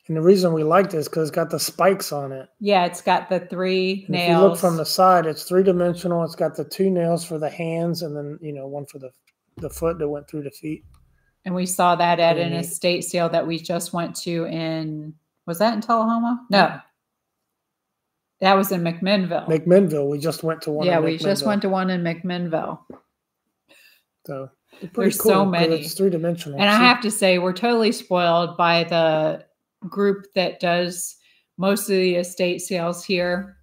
And the reason we like this is because it's got the spikes on it. Yeah, it's got the 3 nails. If you look from the side, it's 3-dimensional. It's got the 2 nails for the hands and then, one for the foot that went through the feet. And we saw that at an estate sale that we just went to was that in Tullahoma? No. That was in McMinnville. McMinnville. We just went to one. Yeah, we just went to one in McMinnville. So there's cool, so many. It's 3-dimensional. And I have to say, we're totally spoiled by the group that does most of the estate sales here.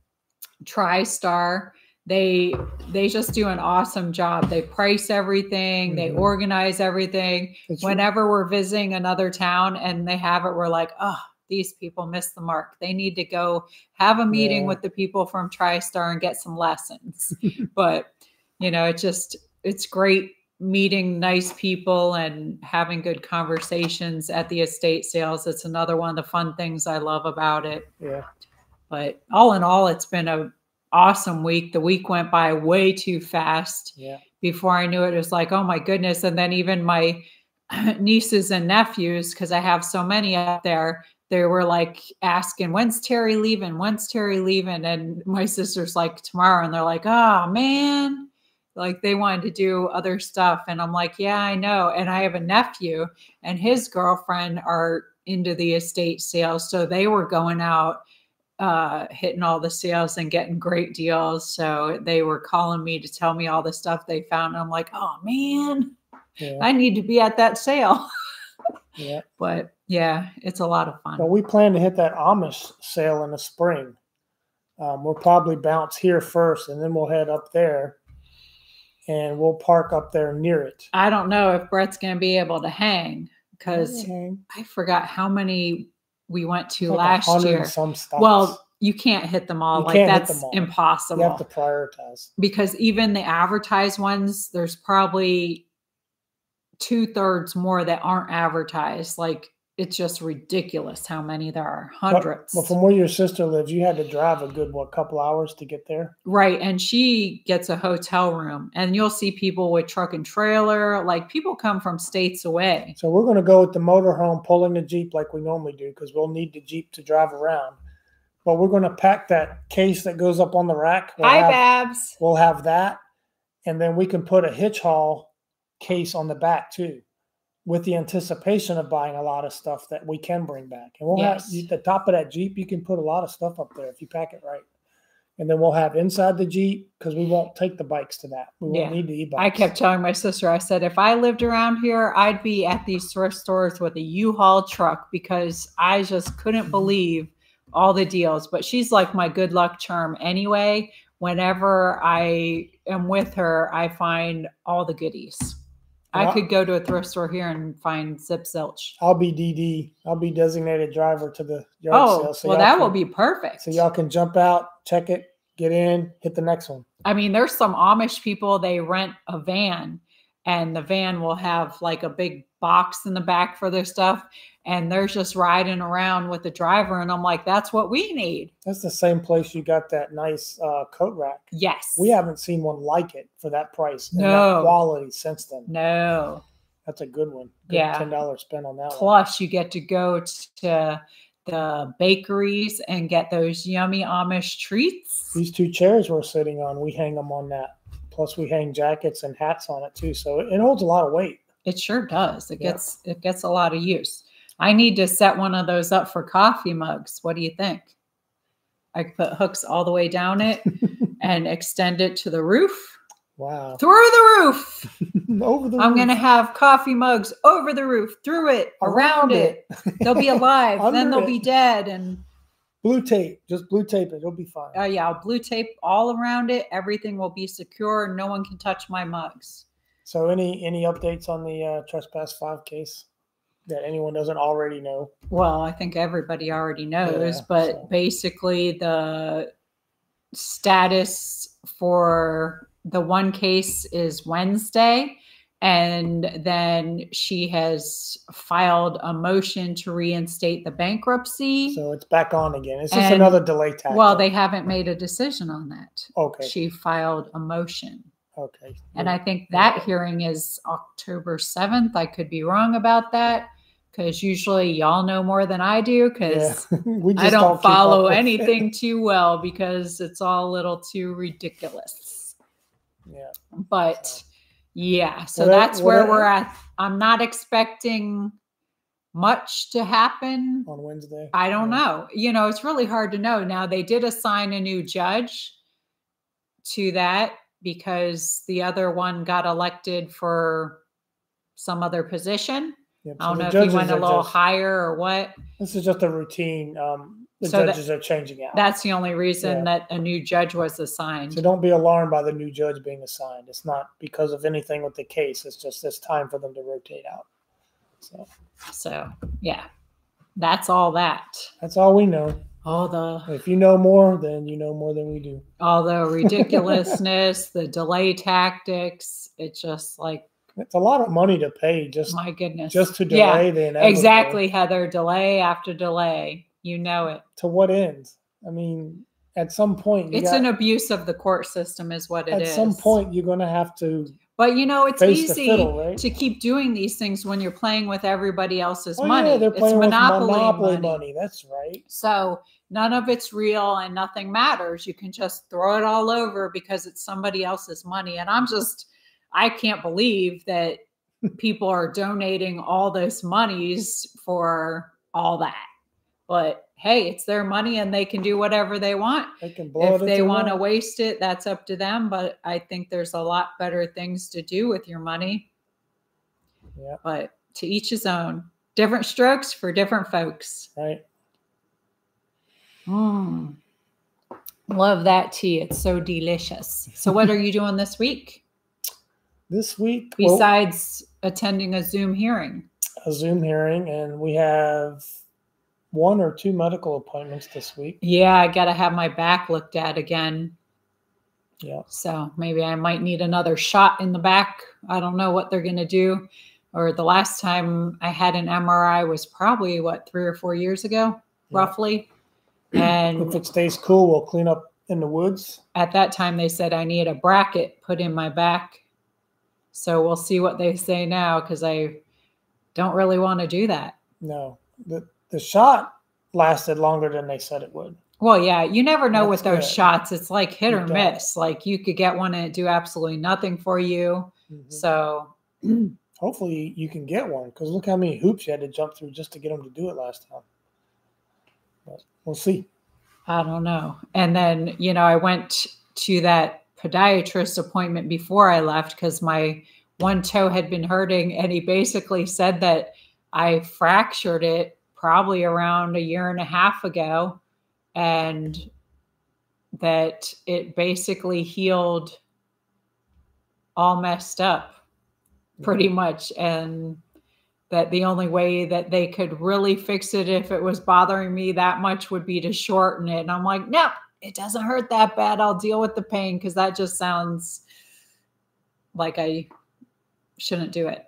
TriStar. They just do an awesome job. They price everything. Mm-hmm. They organize everything. Whenever we're visiting another town and they have it, we're like, oh, these people missed the mark. They need to go have a meeting with the people from TriStar and get some lessons. But, it's great meeting nice people and having good conversations at the estate sales. It's another one of the fun things I love about it. Yeah. But all in all, it's been a awesome week. The week went by way too fast. Yeah. Before I knew it, it was like, oh my goodness. And then even my nieces and nephews, because I have so many out there, they were like asking, when's Terry leaving? When's Terry leaving? And my sister's like, tomorrow. And they're like, oh man, like they wanted to do other stuff. And I'm like, yeah, I know. And I have a nephew and his girlfriend are into the estate sales. So they were going out hitting all the sales and getting great deals. So they were calling me to tell me all the stuff they found. And I'm like, oh man, I need to be at that sale. Yeah. But yeah, it's a lot of fun. Well, we plan to hit that Amish sale in the spring. We'll probably bounce here first and then we'll head up there and we'll park up there near it. I don't know if Brett's going to be able to hang because I forgot how many we went to last year. Well, you can't hit them all. That's impossible. You have to prioritize. Because even the advertised ones, there's probably 2/3 more that aren't advertised. Like it's just ridiculous how many there are. Hundreds. But from where your sister lives, you had to drive a good, couple hours to get there? Right. And she gets a hotel room. And you'll see people with truck and trailer. Like people come from states away. So we're going to go with the motorhome, pulling the Jeep like we normally do because we'll need the Jeep to drive around. But we're going to pack that case that goes up on the rack. Babs. We'll have that. And then we can put a hitch haul case on the back too, with the anticipation of buying a lot of stuff that we can bring back. And we'll have the top of that Jeep, you can put a lot of stuff up there if you pack it right. And then we'll have inside the Jeep because we won't take the bikes to that. We won't need the e-bikes. I kept telling my sister, I said, if I lived around here, I'd be at these thrift stores with a U-Haul truck because I just couldn't believe all the deals. But she's like my good luck charm anyway. whenever I am with her, I find all the goodies. I could go to a thrift store here and find zip zilch. I'll be DD. I'll be designated driver to the yard sale. So well, that will be perfect. So y'all can jump out, check it, get in, hit the next one. I mean, there's some Amish people, they rent a van, and the van will have like a big box in the back for their stuff. And they're just riding around with the driver. And I'm like, that's what we need. That's the same place you got that nice coat rack. Yes. We haven't seen one like it for that price and no that quality since then. No. That's a good one. Good yeah. $10 spent on that Plus, you get to go to the bakeries and get those yummy Amish treats. These 2 chairs we're sitting on, we hang them on that. Plus, we hang jackets and hats on it too. So it holds a lot of weight. It sure does. It gets a lot of use. I need to set one of those up for coffee mugs. What do you think? I could put hooks all the way down it and extend it to the roof. Wow. Through the roof. Over the I'm roof. going to have coffee mugs over the roof, through it, around it. They'll be alive. Then they'll be dead. And blue tape. Just blue tape it. It'll be fine. Oh, yeah. I'll blue tape all around it. Everything will be secure. No one can touch my mugs. So any updates on the Trespass 5 case that anyone doesn't already know? Well, I think everybody already knows, but basically the status for the one case is Wednesday, and then she has filed a motion to reinstate the bankruptcy. So it's back on again. It's just another delay tactic. Well, they haven't made a decision on that. Okay. She filed a motion. Okay. And I think that hearing is October 7th. I could be wrong about that, because usually y'all know more than I do, because I don't follow anything too well because it's all a little too ridiculous. Yeah. But so that's where we're at. I'm not expecting much to happen on Wednesday. I don't know. It's really hard to know. Now, they did assign a new judge to that, because the other one got elected for some other position. Yep. So I don't know if he went a little higher or what. This is just a routine. The judges are changing out. That's the only reason that a new judge was assigned. So don't be alarmed by the new judge being assigned. It's not because of anything with the case. It's just it's time for them to rotate out. So yeah, that's all that. That's all we know. If you know more, then you know more than we do. All the ridiculousness, the delay tactics. It's just like, it's a lot of money to pay. Just my goodness, just to delay the inevitable. Exactly, Heather. Delay after delay. You know it. To what end? I mean, at some point, it's an abuse of the court system, is what it is. At some point, you're going to have to. But it's easy to keep doing these things when you're playing with everybody else's money. Yeah, they're playing with monopoly money. That's right. So none of it's real and nothing matters. You can just throw it all over because it's somebody else's money. And I can't believe that people are donating all those monies for all that. But hey, it's their money and they can do whatever they want. They can blow if they want to waste it, that's up to them. But I think there's a lot better things to do with your money. Yeah. But to each his own. Different strokes for different folks. Right. Love that tea. It's so delicious. So what are you doing this week? This week? Besides attending a Zoom hearing. A Zoom hearing, and we have 1 or 2 medical appointments this week. Yeah, I got to have my back looked at again. Yeah. So maybe I might need another shot in the back. I don't know what they're going to do. Or the last time I had an MRI was probably, 3 or 4 years ago, roughly. And if it stays cool, we'll clean up in the woods. At that time, they said I need a bracket put in my back. So we'll see what they say now, because I don't really want to do that. No. The shot lasted longer than they said it would. Well, yeah, you never know with those shots. It's like hit or miss. Like you could get one and it do absolutely nothing for you. Mm-hmm. So hopefully you can get one, because look how many hoops you had to jump through just to get them to do it last time. But we'll see. I don't know. And then, I went to that podiatrist appointment before I left because my one toe had been hurting. And he basically said that I fractured it probably around 1.5 years ago. And that it basically healed all messed up pretty much. And that the only way that they could really fix it if it was bothering me that much would be to shorten it. And I'm like, no, it doesn't hurt that bad. I'll deal with the pain, because that just sounds like I shouldn't do it.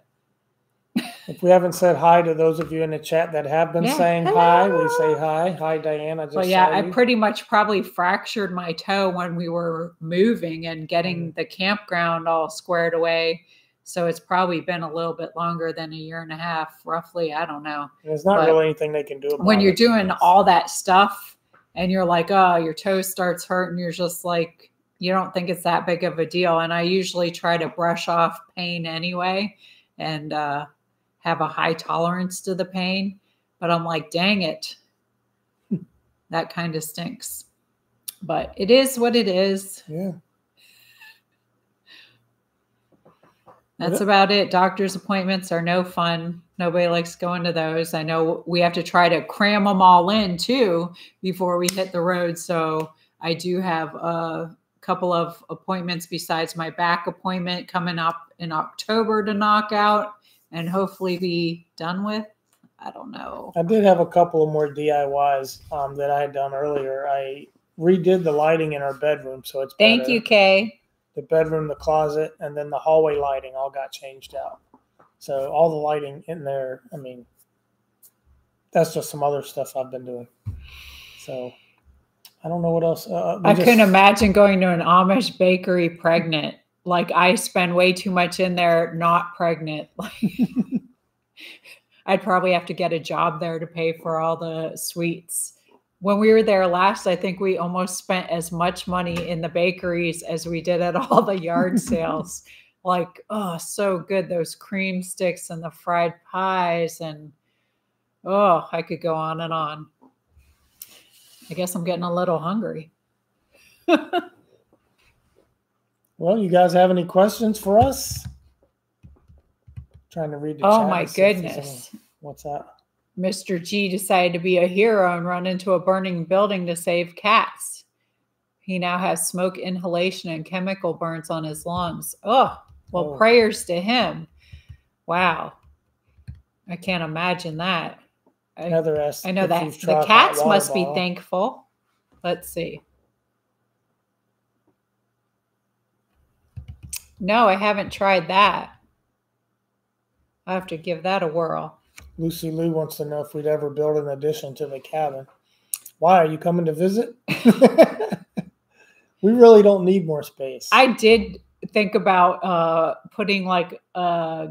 If we haven't said hi to those of you in the chat that have been saying hi, we say hi. Hi, Diane. I just yeah, I pretty much probably fractured my toe when we were moving and getting the campground all squared away. So it's probably been a little bit longer than a year and a half, roughly. I don't know. There's not really anything they can do about it. When you're doing all that stuff and you're like, oh, your toe starts hurting, you're just like, you don't think it's that big of a deal. And I usually try to brush off pain anyway and have a high tolerance to the pain. But I'm like, dang it, that kind of stinks. But it is what it is. Yeah. That's about it. Doctor's appointments are no fun. Nobody likes going to those. I know we have to try to cram them all in too before we hit the road. So I do have a couple of appointments besides my back appointment coming up in October to knock out and hopefully be done with. I don't know. I did have a couple of more DIYs that I had done earlier. I redid the lighting in our bedroom, so it's better. Thank you, Kay. The bedroom, the closet, and then the hallway lighting all got changed out. So all the lighting in there, I mean, that's just some other stuff I've been doing. So I don't know what else. I couldn't imagine going to an Amish bakery pregnant. Like, I spend way too much in there not pregnant. I'd probably have to get a job there to pay for all the sweets. When we were there last, I think we almost spent as much money in the bakeries as we did at all the yard sales. Like, oh, so good. Those cream sticks and the fried pies. And, oh, I could go on and on. I guess I'm getting a little hungry. Well, you guys have any questions for us? Trying to read the chat. Oh, my goodness. What's that? Mr. G decided to be a hero and run into a burning building to save cats. He now has smoke inhalation and chemical burns on his lungs. Oh, well, prayers to him. Wow. I can't imagine that. I know that the cats must be thankful. Let's see. No, I haven't tried that. I'll have to give that a whirl. Lucy Lou wants to know if we'd ever build an addition to the cabin. Why? Are you coming to visit? We really don't need more space. I did think about putting like a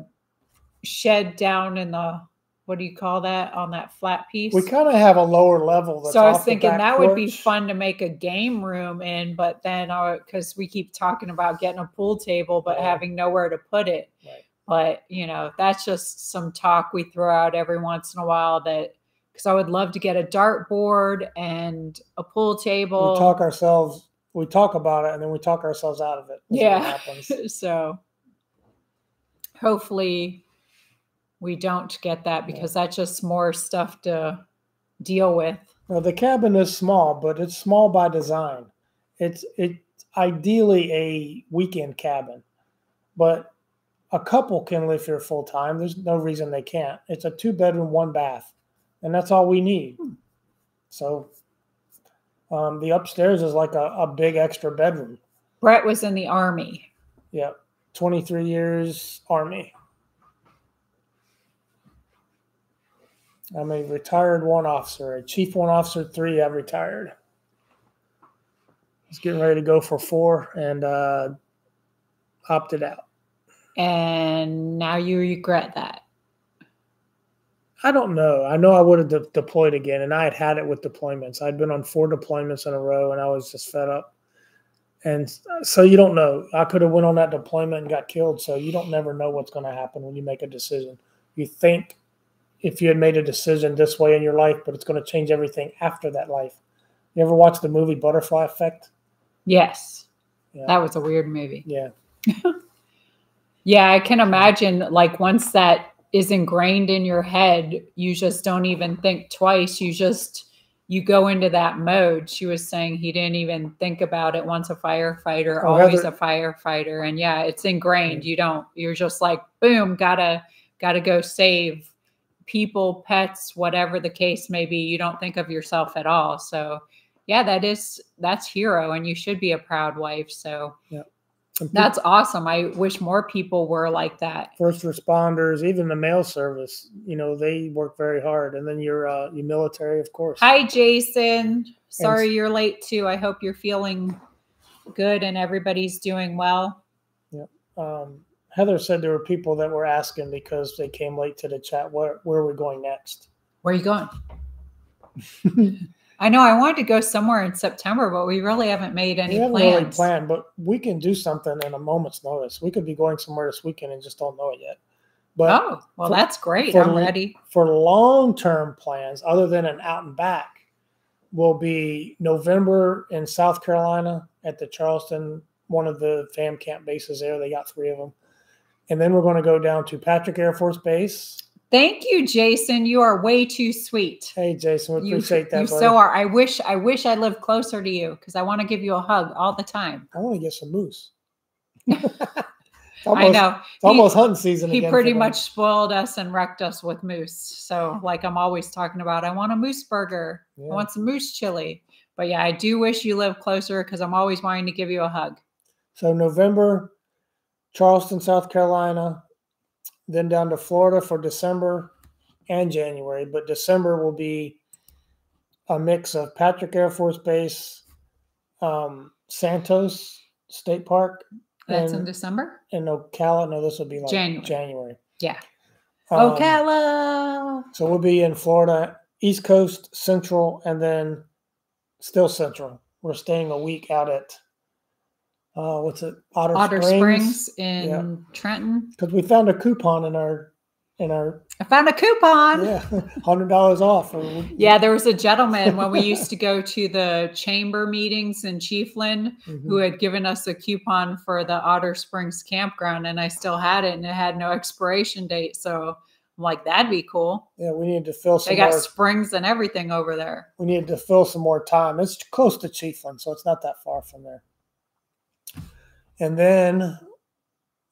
shed down in the, what do you call that, on that flat piece? We kind of have a lower level. So I was thinking that would be fun to make a game room in, but then because we keep talking about getting a pool table, but having nowhere to put it. Right. But, you know, that's just some talk we throw out every once in a while, that because I would love to get a dartboard and a pool table. We talk about it and then we talk ourselves out of it. Yeah. So hopefully we don't get that, because that's just more stuff to deal with. Well, the cabin is small, but it's small by design. It's ideally a weekend cabin, but a couple can live here full time. There's no reason they can't. It's a 2-bedroom, 1 bath, and that's all we need. So the upstairs is like a big extra bedroom. Brett was in the Army. Yeah, 23 years Army. I'm a retired 1 officer, a Chief 1 Officer 3. I've retired. He's getting ready to go for 4 and opted out. And now you regret that? I don't know. I know I would have deployed again, and I had it with deployments. I'd been on 4 deployments in a row, and I was just fed up. And so you don't know. I could have went on that deployment and got killed, so you don't never know what's going to happen when you make a decision. You think if you had made a decision this way in your life, but it's going to change everything after that life. You ever watch the movie Butterfly Effect? Yes. Yeah. That was a weird movie. Yeah. Yeah, I can imagine, like, once that is ingrained in your head, you just don't even think twice. You you go into that mode. She was saying he didn't even think about it. Once a firefighter, Oh, always Heather, a firefighter. And yeah, it's ingrained. You're just like, boom, gotta go save people, pets, whatever the case may be. You don't think of yourself at all. So yeah, that's hero, and you should be a proud wife. So yeah. That's awesome. I wish more people were like that. First responders, even the mail service, they work very hard. And then your military, of course. Hi, Jason. Sorry you're late too. I hope you're feeling good and everybody's doing well. Yeah. Heather said there were people that were asking because they came late to the chat, where are we going next? Where are you going? I know I wanted to go somewhere in September, but we really haven't made any plans. We haven't really planned, but we can do something in a moment's notice. We could be going somewhere this weekend and just don't know it yet. But that's great. I'm ready. For long-term plans, other than an out and back, will be November in South Carolina at the Charleston, one of the FAM camp bases there. They got 3 of them. And then we're going to go down to Patrick Air Force Base. Thank you, Jason. You are way too sweet. Hey, Jason, we appreciate that. You so are. I wish I lived closer to you because I want to give you a hug all the time. I want to get some moose. I know. It's almost hunting season. He pretty much spoiled us and wrecked us with moose. So like I'm always talking about, I want a moose burger. Yeah. I want some moose chili. But yeah, I do wish you lived closer because I'm always wanting to give you a hug. So November, Charleston, South Carolina. Then down to Florida for December and January. But December will be a mix of Patrick Air Force Base, Santos State Park. That's in December? In Ocala. No, this will be like January. Yeah. Ocala. So we'll be in Florida, East Coast, Central, and then still Central. We're staying a week out at Otter Springs in Trenton. Because we found a coupon in our. I found a coupon. Yeah, $100 off. Yeah, there was a gentleman when we used to go to the chamber meetings in Chiefland who had given us a coupon for the Otter Springs campground, and I still had it, and it had no expiration date. So I'm like, that'd be cool. Yeah, we need to fill some. They got springs and everything over there. We need to fill some more time. It's close to Chiefland, so it's not that far from there. And then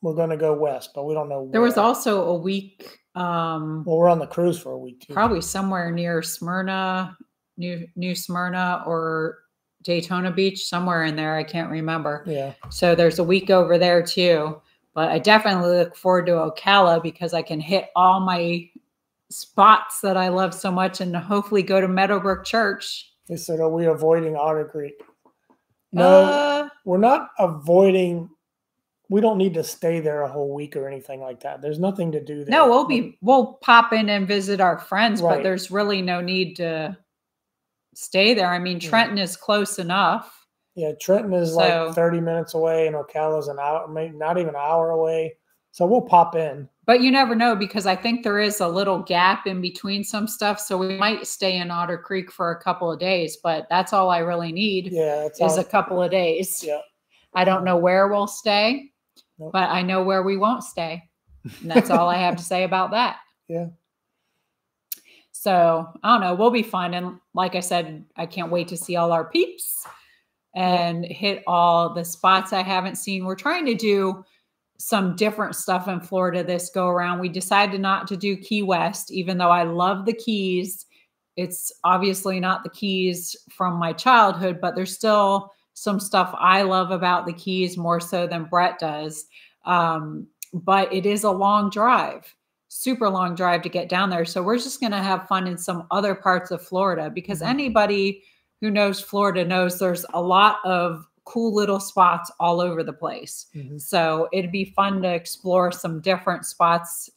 we're going to go west, but we don't know where. There was also a week. Well, we're on the cruise for a week too. Probably somewhere near Smyrna, New Smyrna, or Daytona Beach, somewhere in there. I can't remember. Yeah. So there's a week over there too. But I definitely look forward to Ocala because I can hit all my spots that I love so much and hopefully go to Meadowbrook Church. They said, are we avoiding Otter Creek? No, we're not avoiding. We don't need to stay there a whole week or anything like that. There's nothing to do there. No, we'll pop in and visit our friends, but there's really no need to stay there. I mean, Trenton is close enough. Yeah, Trenton is like 30 minutes away, and Ocala's an hour, maybe not even an hour away. So we'll pop in. But you never know because I think there is a little gap in between some stuff. So we might stay in Otter Creek for a couple of days, but that's all I really need is a couple of days. Yeah. I don't know where we'll stay, but I know where we won't stay. And that's all I have to say about that. Yeah. So I don't know. We'll be fun. And like I said, I can't wait to see all our peeps and hit all the spots I haven't seen. We're trying to do some different stuff in Florida this go around. We decided not to do Key West, even though I love the Keys. It's obviously not the Keys from my childhood, but there's still some stuff I love about the Keys more so than Brett does. But it is a long drive, super long drive to get down there. So we're just going to have fun in some other parts of Florida because anybody who knows Florida knows there's a lot of cool little spots all over the place. So it'd be fun to explore some different spots.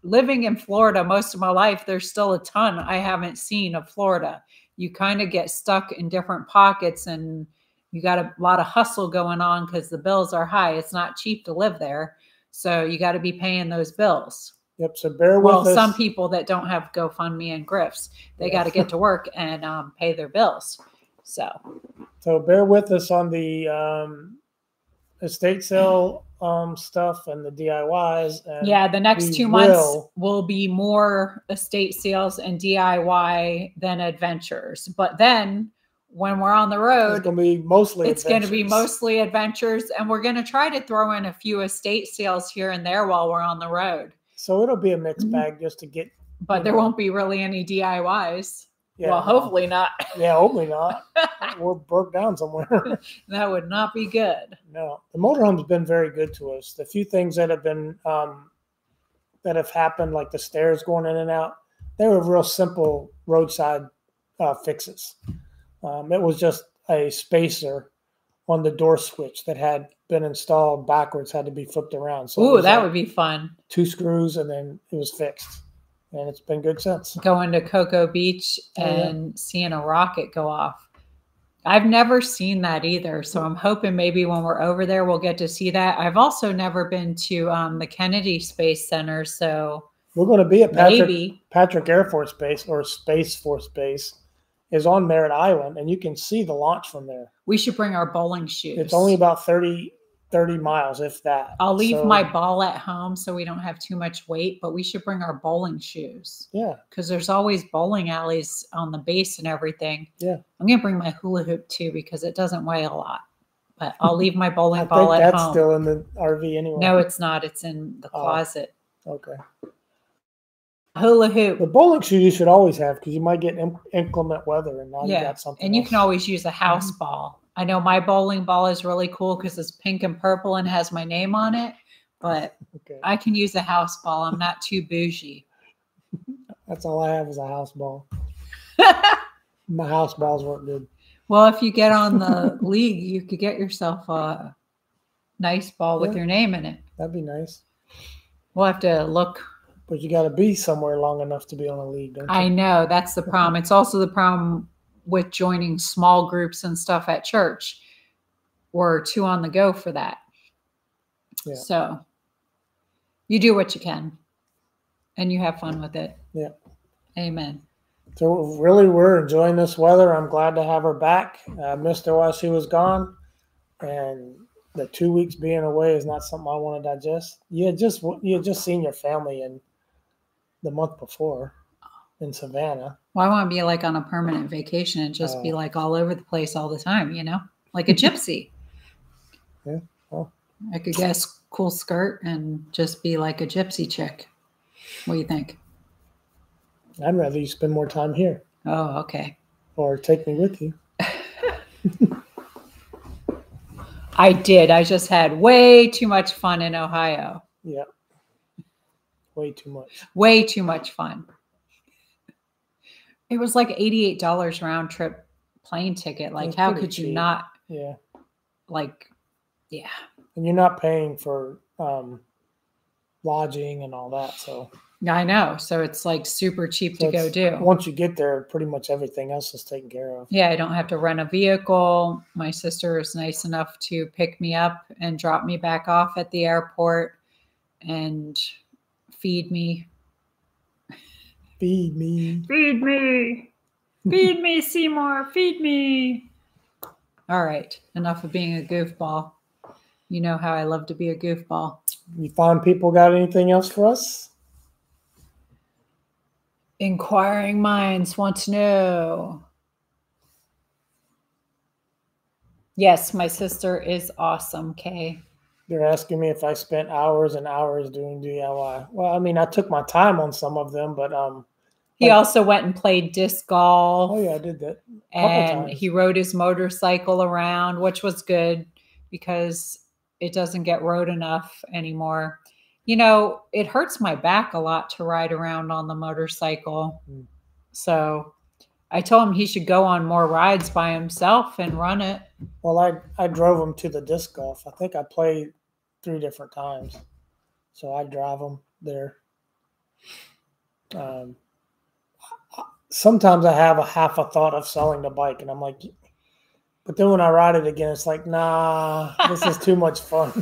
Living in Florida most of my life, there's still a ton I haven't seen of Florida. You kind of get stuck in different pockets and you got a lot of hustle going on because the bills are high. It's not cheap to live there. So you got to be paying those bills. Yep. So bear with us. Well, some people that don't have GoFundMe and grifts, they got to get to work and pay their bills. So bear with us on the estate sale stuff and the DIYs. And yeah, the next 2 months will be more estate sales and DIY than adventures. But then when we're on the road, it's going to be mostly adventures. And we're going to try to throw in a few estate sales here and there while we're on the road. So it'll be a mixed bag just to get. But there won't be really any DIYs. Yeah, well, hopefully not. Yeah, hopefully not. We're broke down somewhere. That would not be good. No, the motorhome's been very good to us. The few things that have been that have happened, like the stairs going in and out, they were real simple roadside fixes. It was just a spacer on the door switch that had been installed backwards, had to be flipped around. So that would be fun. 2 screws, and then it was fixed. And it's been good since. Going to Cocoa Beach and seeing a rocket go off. I've never seen that either. So I'm hoping maybe when we're over there, we'll get to see that. I've also never been to the Kennedy Space Center. So we're going to be at Patrick Air Force Base, or Space Force Base, is on Merritt Island, and you can see the launch from there. We should bring our bowling shoes. It's only about 30 miles, if that. I'll leave my ball at home so we don't have too much weight, but we should bring our bowling shoes. Yeah. Because there's always bowling alleys on the base and everything. Yeah. I'm going to bring my hula hoop too because it doesn't weigh a lot. But I'll leave my bowling ball at home. That's still in the RV anyway. No, it's not. It's in the closet. Okay. Hula hoop. The bowling shoe you should always have because you might get inclement weather, and now you got something and you can always use a house ball. I know my bowling ball is really cool because it's pink and purple and has my name on it, but I can use a house ball. I'm not too bougie. That's all I have is a house ball. My house balls weren't good. Well, if you get on the league, you could get yourself a nice ball with your name in it. That'd be nice. We'll have to look. But you got to be somewhere long enough to be on a league, don't you? I know. That's the problem. It's also the problem with joining small groups and stuff at church. We're too on the go for that. Yeah. So you do what you can and you have fun with it. Yeah. Amen. So really, we're enjoying this weather. I'm glad to have her back. I missed her while she was gone. And the 2 weeks being away is not something I want to digest. You had just seen your family in the month before in Savannah. Well, I want to be like on a permanent vacation and just be like all over the place all the time, like a gypsy. Yeah. Well, I could get a cool skirt and just be like a gypsy chick. What do you think? I'd rather you spend more time here. Oh, okay. Or take me with you. I did. I just had way too much fun in Ohio. Yeah. Way too much. Way too much fun. It was like $88 round trip plane ticket. Like, how could you not? Yeah. Yeah. And you're not paying for lodging and all that. So. I know. So it's like super cheap to go do. Once you get there, pretty much everything else is taken care of. Yeah. I don't have to rent a vehicle. My sister is nice enough to pick me up and drop me back off at the airport and feed me. Feed me. Feed me. Feed me, Seymour. Feed me. All right. Enough of being a goofball. You know how I love to be a goofball. You fine people got anything else for us? Inquiring minds want to know. Yes, my sister is awesome, Kay. They're asking me if I spent hours and hours doing DIY. Well, I mean, I took my time on some of them, but he also went and played disc golf. Oh yeah, I did that. And he rode his motorcycle around, which was good because it doesn't get rode enough anymore. It hurts my back a lot to ride around on the motorcycle. Mm. So I told him he should go on more rides by himself and run it. Well, I drove him to the disc golf. I think I played 3 different times. So I drive him there. Sometimes I have half a thought of selling the bike, and I'm like, but then when I ride it again, it's like, nah, this is too much fun.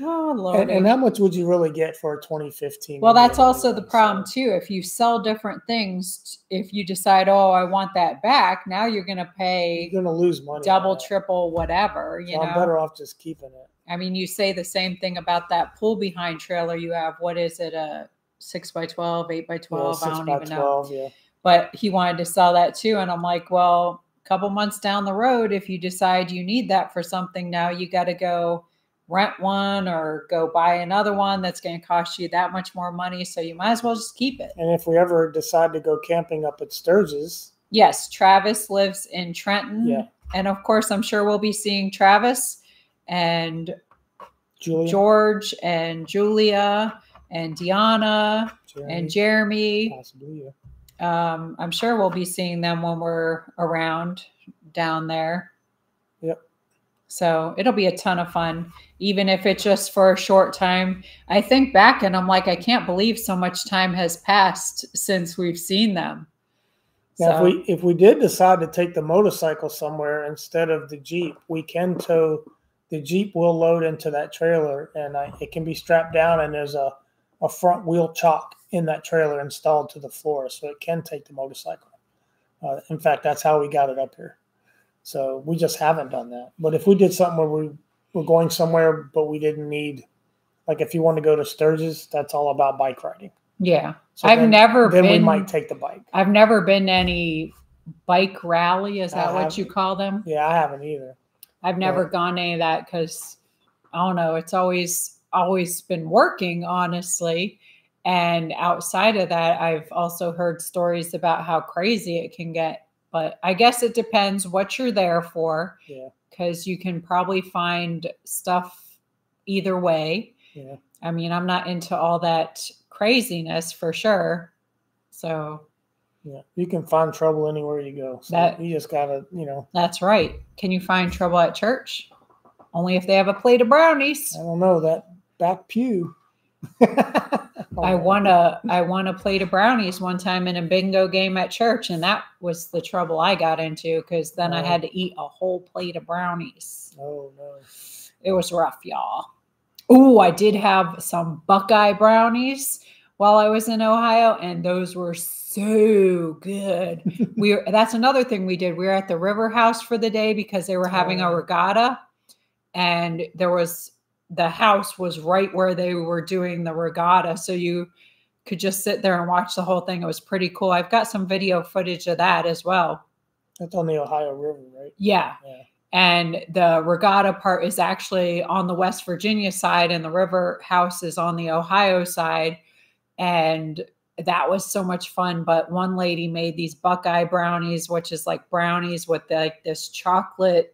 Oh, Lord. And how much would you really get for a 2015? Well, that's also the problem too. If you sell different things, if you decide, oh, I want that back, now you're going to pay. You're going to lose money. Double, triple, whatever. You know, I'm better off just keeping it. I mean, you say the same thing about that pull behind trailer you have. What is it? A 6x12, 8x12? I don't even know. Yeah. But he wanted to sell that too. And I'm like, well, a couple months down the road, if you decide you need that for something, now you got to go rent one or go buy another one that's going to cost you that much more money. So you might as well just keep it. And if we ever decide to go camping up at Sturgis. Yes, Travis lives in Trenton. Yeah. And of course, I'm sure we'll be seeing Travis and Julia. George and Julia and Deanna and Jeremy. Possibly, yeah. I'm sure we'll be seeing them when we're around down there. Yep. So it'll be a ton of fun, even if it's just for a short time. I think back and I'm like, I can't believe so much time has passed since we've seen them. Now, so, if we did decide to take the motorcycle somewhere instead of the Jeep, we can tow. The Jeep will load into that trailer, and it can be strapped down, and there's a front wheel chock in that trailer installed to the floor, so it can take the motorcycle. In fact, that's how we got it up here. So we just haven't done that. But if we did something where we were going somewhere, but we didn't need, like if you want to go to Sturgis, that's all about bike riding. Yeah. So then we might take the bike. I've never been to any bike rally. Is that what you call them? Yeah, I haven't either. I've never gone to any of that because, I don't know, it's always been working, honestly. And outside of that, I've also heard stories about how crazy it can get. But I guess it depends what you're there for. Yeah. Because you can probably find stuff either way. Yeah. I mean, I'm not into all that craziness for sure. So. Yeah, you can find trouble anywhere you go. So you just gotta, That's right. Can you find trouble at church? Only if they have a plate of brownies. I don't know, that back pew. I won a plate of brownies one time in a bingo game at church, and that was the trouble I got into because then I had to eat a whole plate of brownies. Oh no. It was rough, y'all. Oh, I did have some Buckeye brownies while I was in Ohio, and those were so good. That's another thing we did. We were at the River House for the day because they were having a regatta, and the house was right where they were doing the regatta. So you could just sit there and watch the whole thing. It was pretty cool. I've got some video footage of that as well. That's on the Ohio River, right? Yeah. And the regatta part is actually on the West Virginia side, and the River House is on the Ohio side. And that was so much fun. But one lady made these Buckeye brownies, which is like brownies with like this chocolate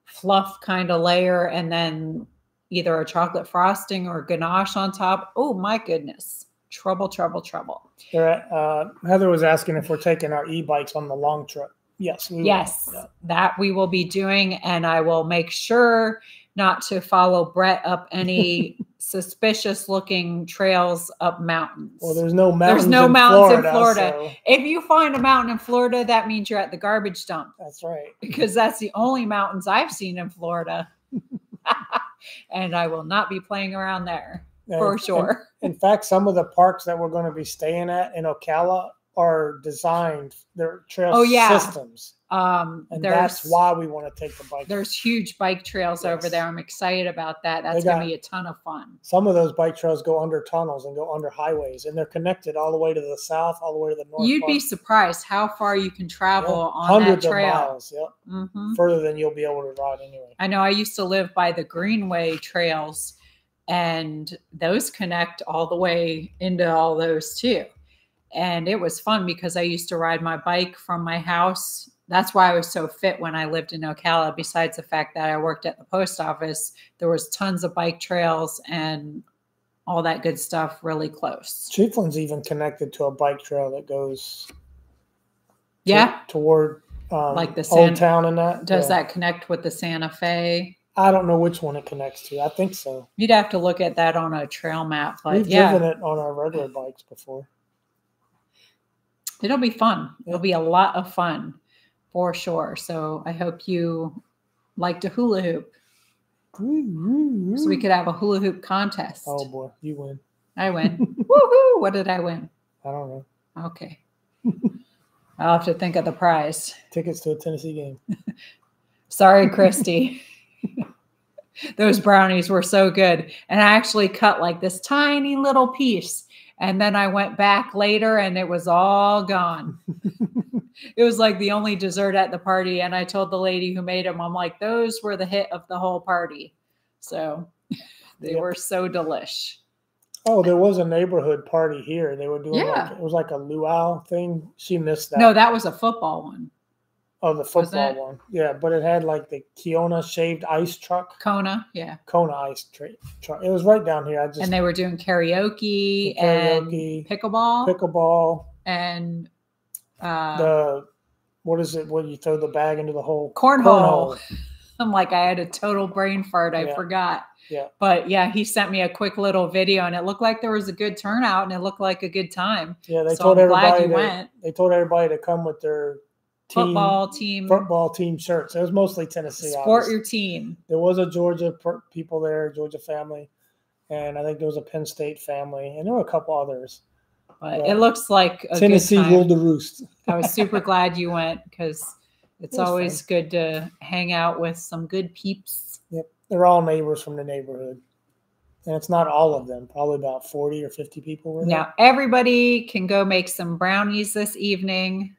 fluff kind of layer, and then either a chocolate frosting or ganache on top. Oh my goodness. Trouble. Heather was asking if we're taking our e-bikes on the long trip. Yes, we will. Yes, that we will be doing. And I will make sure not to follow Brett up any suspicious looking trails up mountains. Well, there's no mountains in Florida. So. If you find a mountain in Florida, that means you're at the garbage dump. That's right. Because that's the only mountains I've seen in Florida. And I will not be playing around there for sure. In fact, some of the parks that we're going to be staying at in Ocala are designed, they're trail systems. And that's why we want to take the bike. There's huge bike trails over there. I'm excited about that. That's going to be a ton of fun. Some of those bike trails go under tunnels and go under highways, and they're connected all the way to the south, all the way to the north. You'd be surprised how far you can travel on that trail. Hundreds of miles, Mm-hmm. Further than you'll be able to ride anyway. I know I used to live by the Greenway trails, and those connect all the way into all those too. And it was fun because I used to ride my bike from my house. That's why I was so fit when I lived in Ocala. Besides the fact that I worked at the post office, there was tons of bike trails and all that good stuff really close. Chiefland's even connected to a bike trail that goes toward like the Old Town and that. Does that connect with the Santa Fe? I don't know which one it connects to. I think so. You'd have to look at that on a trail map. But we've driven it on our regular bikes before. It'll be fun. It'll be a lot of fun for sure. So I hope you like to hula hoop. So we could have a hula hoop contest. Oh boy, you win. I win. Woohoo! What did I win? I don't know. Okay. I'll have to think of the prize. Tickets to a Tennessee game. Sorry, Christy. Those brownies were so good. And I actually cut like this tiny little piece. And then I went back later and it was all gone. It was like the only dessert at the party. And I told the lady who made them, I'm like, those were the hit of the whole party. So they were so delish. Oh, there was a neighborhood party here. They were doing it was like a luau thing. She missed that. No, that was a football one. Oh, the football one. Yeah, but it had like the Kiona shaved ice truck. Kona, yeah. Kona ice truck. It was right down here. And they were doing karaoke and pickleball. Pickleball. And what is it when you throw the bag into the hole? Cornhole. I'm like, I had a total brain fart. I forgot. Yeah. But yeah, he sent me a quick little video and it looked like there was a good turnout and it looked like a good time. Yeah, they told everybody to come with their football team shirts. It was mostly Tennessee. Support your team. There was a Georgia people there, Georgia family, and I think there was a Penn State family, and there were a couple others. But it looks like a Tennessee good time. ruled the roost. I was super glad you went because it's always good to hang out with some good peeps. Yep, they're all neighbors from the neighborhood. And it's not all of them. Probably about 40 or 50 people were there. Now, everybody can go make some brownies this evening.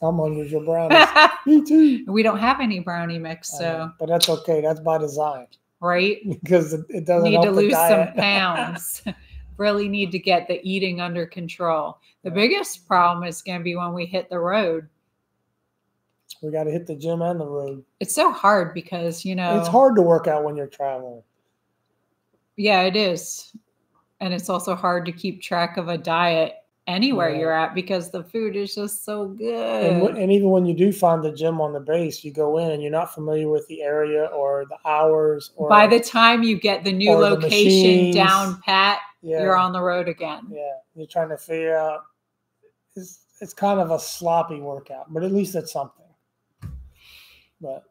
I'm hungry for brownies. Me too. We don't have any brownie mix, so. But that's okay. That's by design. Right? Because it doesn't need help to lose the diet. some pounds. Really need to get the eating under control. The biggest problem is going to be when we hit the road. We got to hit the gym and the road. It's so hard because, it's hard to work out when you're traveling. Yeah, it is. And it's also hard to keep track of a diet anywhere you're at because the food is just so good. And even when you do find the gym on the base, you go in and you're not familiar with the area or the hours. Or by the time you get the new location down pat, you're on the road again. Yeah, you're trying to figure out. It's kind of a sloppy workout, but at least it's something. But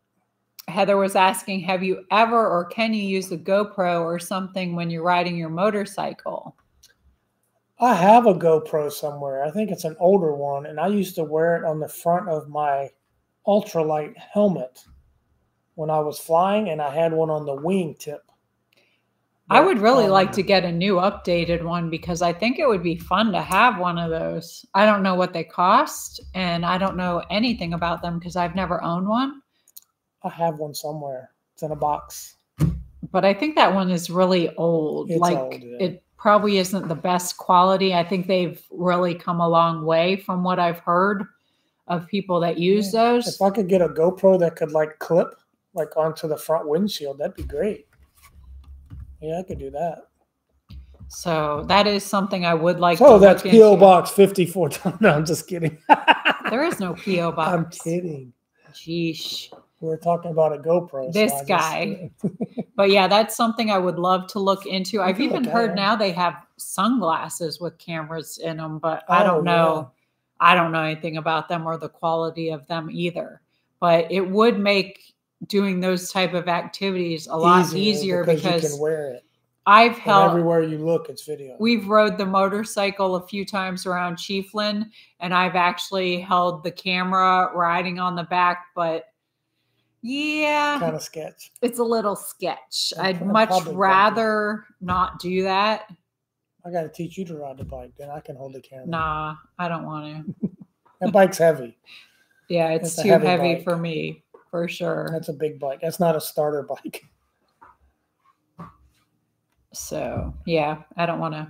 Heather was asking, have you ever or can you use a GoPro or something when you're riding your motorcycle? I have a GoPro somewhere. I think it's an older one, and I used to wear it on the front of my ultralight helmet when I was flying, and I had one on the wing tip. I would really like to get a new updated one because I think it would be fun to have one of those. I don't know what they cost, and I don't know anything about them because I've never owned one. I have one somewhere. It's in a box. But I think that one is really old. It's old, yeah. It probably isn't the best quality. I think they've really come a long way from what I've heard of people that use those. If I could get a GoPro that could clip onto the front windshield, that'd be great. Yeah, I could do that. So that is something I would like to look that's P.O. Box 54. No, I'm just kidding. There is no P.O. Box. I'm kidding. Jeesh. We're talking about a GoPro. This guy. But yeah, that's something I would love to look into. I've even heard now they have sunglasses with cameras in them, but I don't know. Yeah. I don't know anything about them or the quality of them either. But it would make doing those type of activities a lot easier because you can wear it. I've held everywhere you look, it's video. We've rode the motorcycle a few times around Chiefland, and I've actually held the camera riding on the back, but yeah, kind of sketch. It's a little sketch. I'd much rather not do that. I got to teach you to ride the bike, then I can hold the camera. Nah, I don't want to. That bike's heavy. Yeah, it's too heavy for me, for sure. That's a big bike. That's not a starter bike. So, yeah, I don't want to.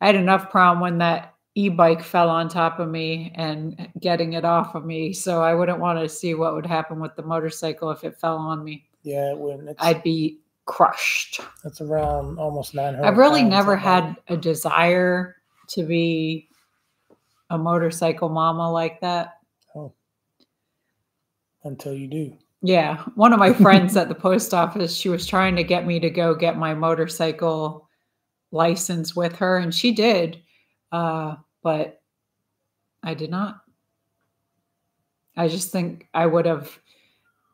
I had enough problem when that e-bike fell on top of me and getting it off of me. So I wouldn't want to see what would happen with the motorcycle if it fell on me. Yeah, it wouldn't. I'd be crushed. That's around almost 900 I've really never had a desire to be a motorcycle mama like that. Oh. Until you do. Yeah. One of my friends at the post office, she was trying to get me to go get my motorcycle license with her, and she did. But I did not. I just think I would have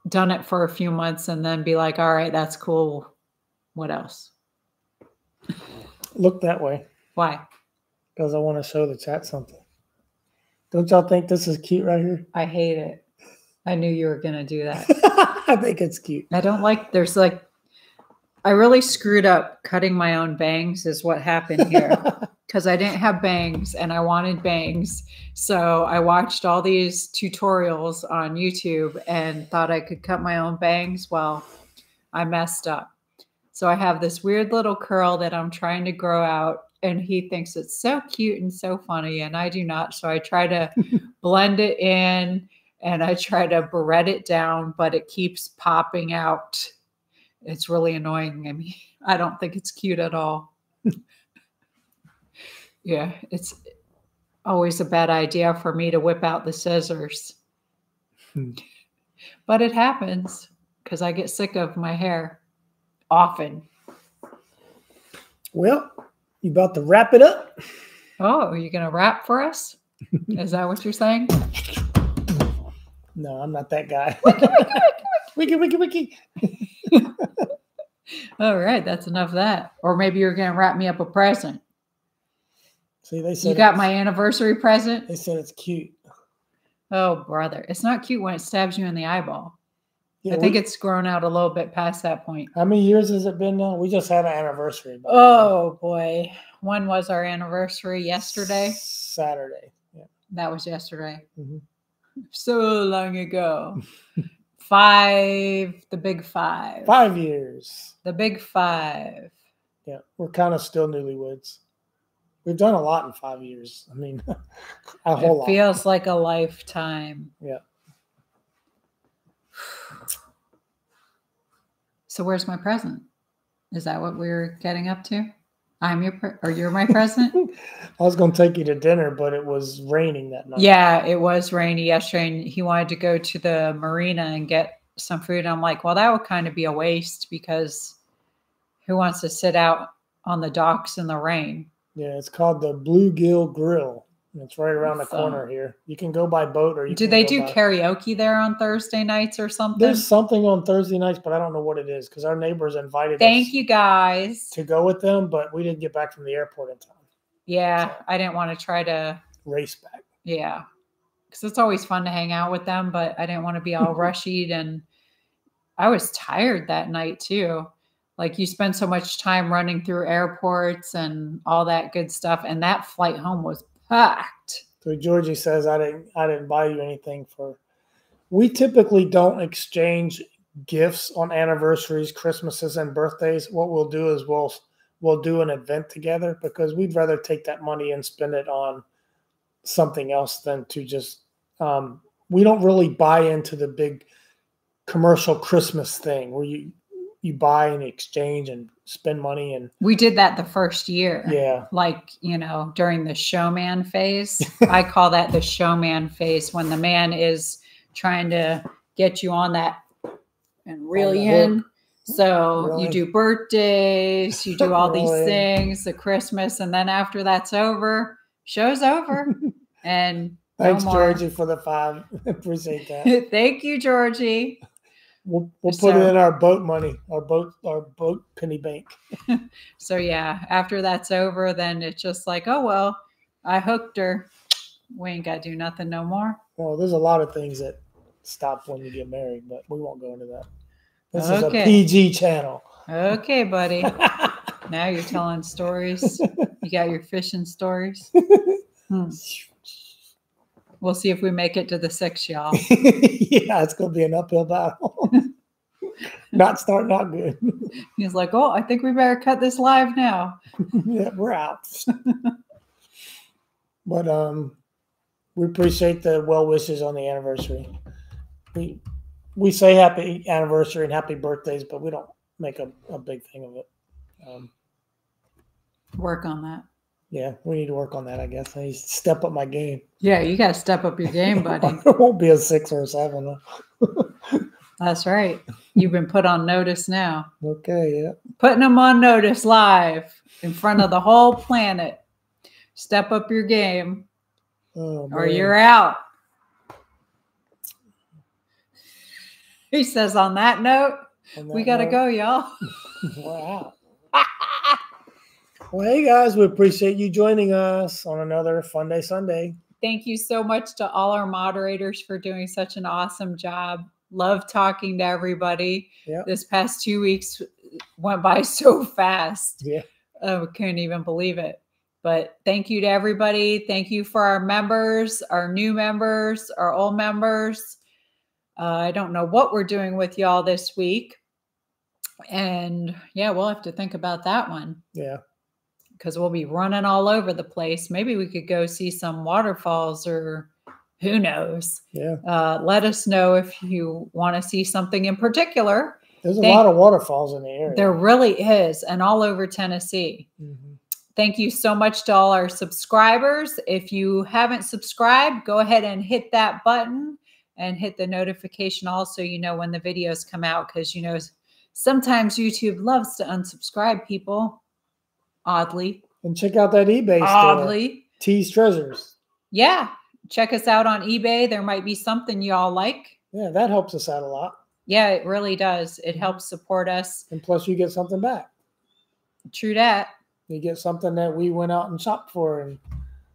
done it for a few months and then be like, all right, that's cool. What else? Look that way. Why? Because I want to show the chat something. Don't y'all think this is cute right here? I hate it. I knew you were going to do that. I think it's cute. I don't like, there's like, I really screwed up cutting my own bangs is what happened here. Because I didn't have bangs and I wanted bangs. So I watched all these tutorials on YouTube and thought I could cut my own bangs. Well, I messed up. So I have this weird little curl that I'm trying to grow out, and he thinks it's so cute and so funny, and I do not. So I try to blend it in and I try to barrette it down, but it keeps popping out. It's really annoying. I mean, I don't think it's cute at all. Yeah, it's always a bad idea for me to whip out the scissors. But it happens because I get sick of my hair often. Well, you about to wrap it up? Oh, are you going to wrap for us? Is that what you're saying? No, I'm not that guy. Wiki, wiki, wiki. All right, that's enough of that. Or maybe you're going to wrap me up a present. See, they said you got my anniversary present? They said it's cute. Oh, brother. It's not cute when it stabs you in the eyeball. Yeah, I think it's grown out a little bit past that point. How many years has it been now? We just had an anniversary. Oh, boy. When was our anniversary? Yesterday? Saturday. Yeah. That was yesterday. Mm-hmm. So long ago. 5, the big 5. 5 years. The big 5. Yeah, we're kind of still newlyweds. We've done a lot in 5 years. I mean, a whole lot. It feels like a lifetime. Yeah. So where's my present? Is that what we're getting up to? I'm your or you're my present? I was going to take you to dinner, but it was raining that night. Yeah, it was rainy yesterday, and he wanted to go to the marina and get some food. I'm like, well, that would kind of be a waste because who wants to sit out on the docks in the rain? Yeah, it's called the Bluegill Grill. It's right around the corner here. You can go by boat or you do can they go do by... karaoke there on Thursday nights or something? There's something on Thursday nights, but I don't know what it is because our neighbors invited us. Thank you guys to go with them, but we didn't get back from the airport in time. Yeah, so I didn't want to try to race back. Yeah, because it's always fun to hang out with them, but I didn't want to be all rushed, and I was tired that night too. Like you spend so much time running through airports and all that good stuff, and that flight home was packed. So Georgie says, I didn't buy you anything for. We typically don't exchange gifts on anniversaries, Christmases, and birthdays. What we'll do is we'll do an event together because we'd rather take that money and spend it on something else than to just. We don't really buy into the big commercial Christmas thing where you buy and exchange and spend money. And we did that the first year. Yeah. Like, during the showman phase. I call that the showman phase, when the man is trying to get you on that and reel you in. So you do birthdays, you do all these things, the Christmas, and then after that's over, show's over. And thanks, Georgie, for the 5. Appreciate that. Thank you, Georgie. We'll put it in our boat money, our boat penny bank. So yeah, after that's over, then it's just like, oh well, I hooked her. We ain't got to do nothing no more. Well, there's a lot of things that stop when you get married, but we won't go into that. This is a PG channel. Okay, buddy. Now you're telling stories. You got your fishing stories. We'll see if we make it to the 6, y'all. Yeah, it's going to be an uphill battle. Not starting out good. He's like, oh, I think we better cut this live now. Yeah, we're out. But we appreciate the well wishes on the anniversary. We say happy anniversary and happy birthdays, but we don't make a big thing of it. Work on that. Yeah, we need to work on that, I guess. I need to step up my game. Yeah, you got to step up your game, buddy. It won't be a 6 or a 7. That's right. You've been put on notice now. Okay, yeah. Putting them on notice live in front of the whole planet. Step up your game, or you're out. He says, on that note, we got to go, y'all. We're out. Well, hey, guys, we appreciate you joining us on another Fun Day Sunday. Thank you so much to all our moderators for doing such an awesome job. Love talking to everybody. Yep. This past 2 weeks went by so fast. Yeah. We couldn't even believe it. But thank you to everybody. Thank you for our members, our new members, our old members. I don't know what we're doing with y'all this week. And yeah, we'll have to think about that one. Yeah. Because we'll be running all over the place. Maybe we could go see some waterfalls or who knows. Yeah. Let us know if you want to see something in particular. There's a lot of waterfalls in the area. There really is, and all over Tennessee. Mm-hmm. Thank you so much to all our subscribers. If you haven't subscribed, go ahead and hit that button and hit the notification also, you know, when the videos come out, because, you know, sometimes YouTube loves to unsubscribe people. Oddly. And check out that eBay store. Oddly. T's Treasures. Yeah. Check us out on eBay. There might be something y'all like. Yeah, that helps us out a lot. Yeah, it really does. It helps support us. And plus you get something back. True that. You get something that we went out and shopped for and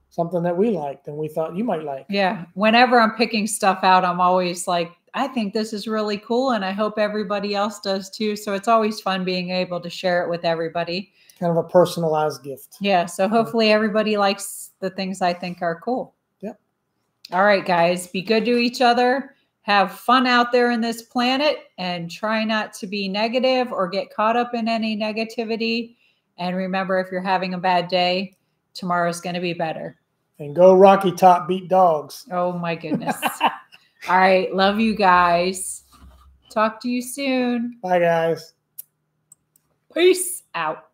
something that we liked and we thought you might like. Yeah. Whenever I'm picking stuff out, I'm always like, I think this is really cool. And I hope everybody else does too. So it's always fun being able to share it with everybody. Kind of a personalized gift. Yeah. So hopefully everybody likes the things I think are cool. Yep. All right, guys. Be good to each other. Have fun out there in this planet and try not to be negative or get caught up in any negativity. And remember, if you're having a bad day, tomorrow's going to be better. And go Rocky Top beat dogs. Oh, my goodness. All right. Love you guys. Talk to you soon. Bye, guys. Peace out.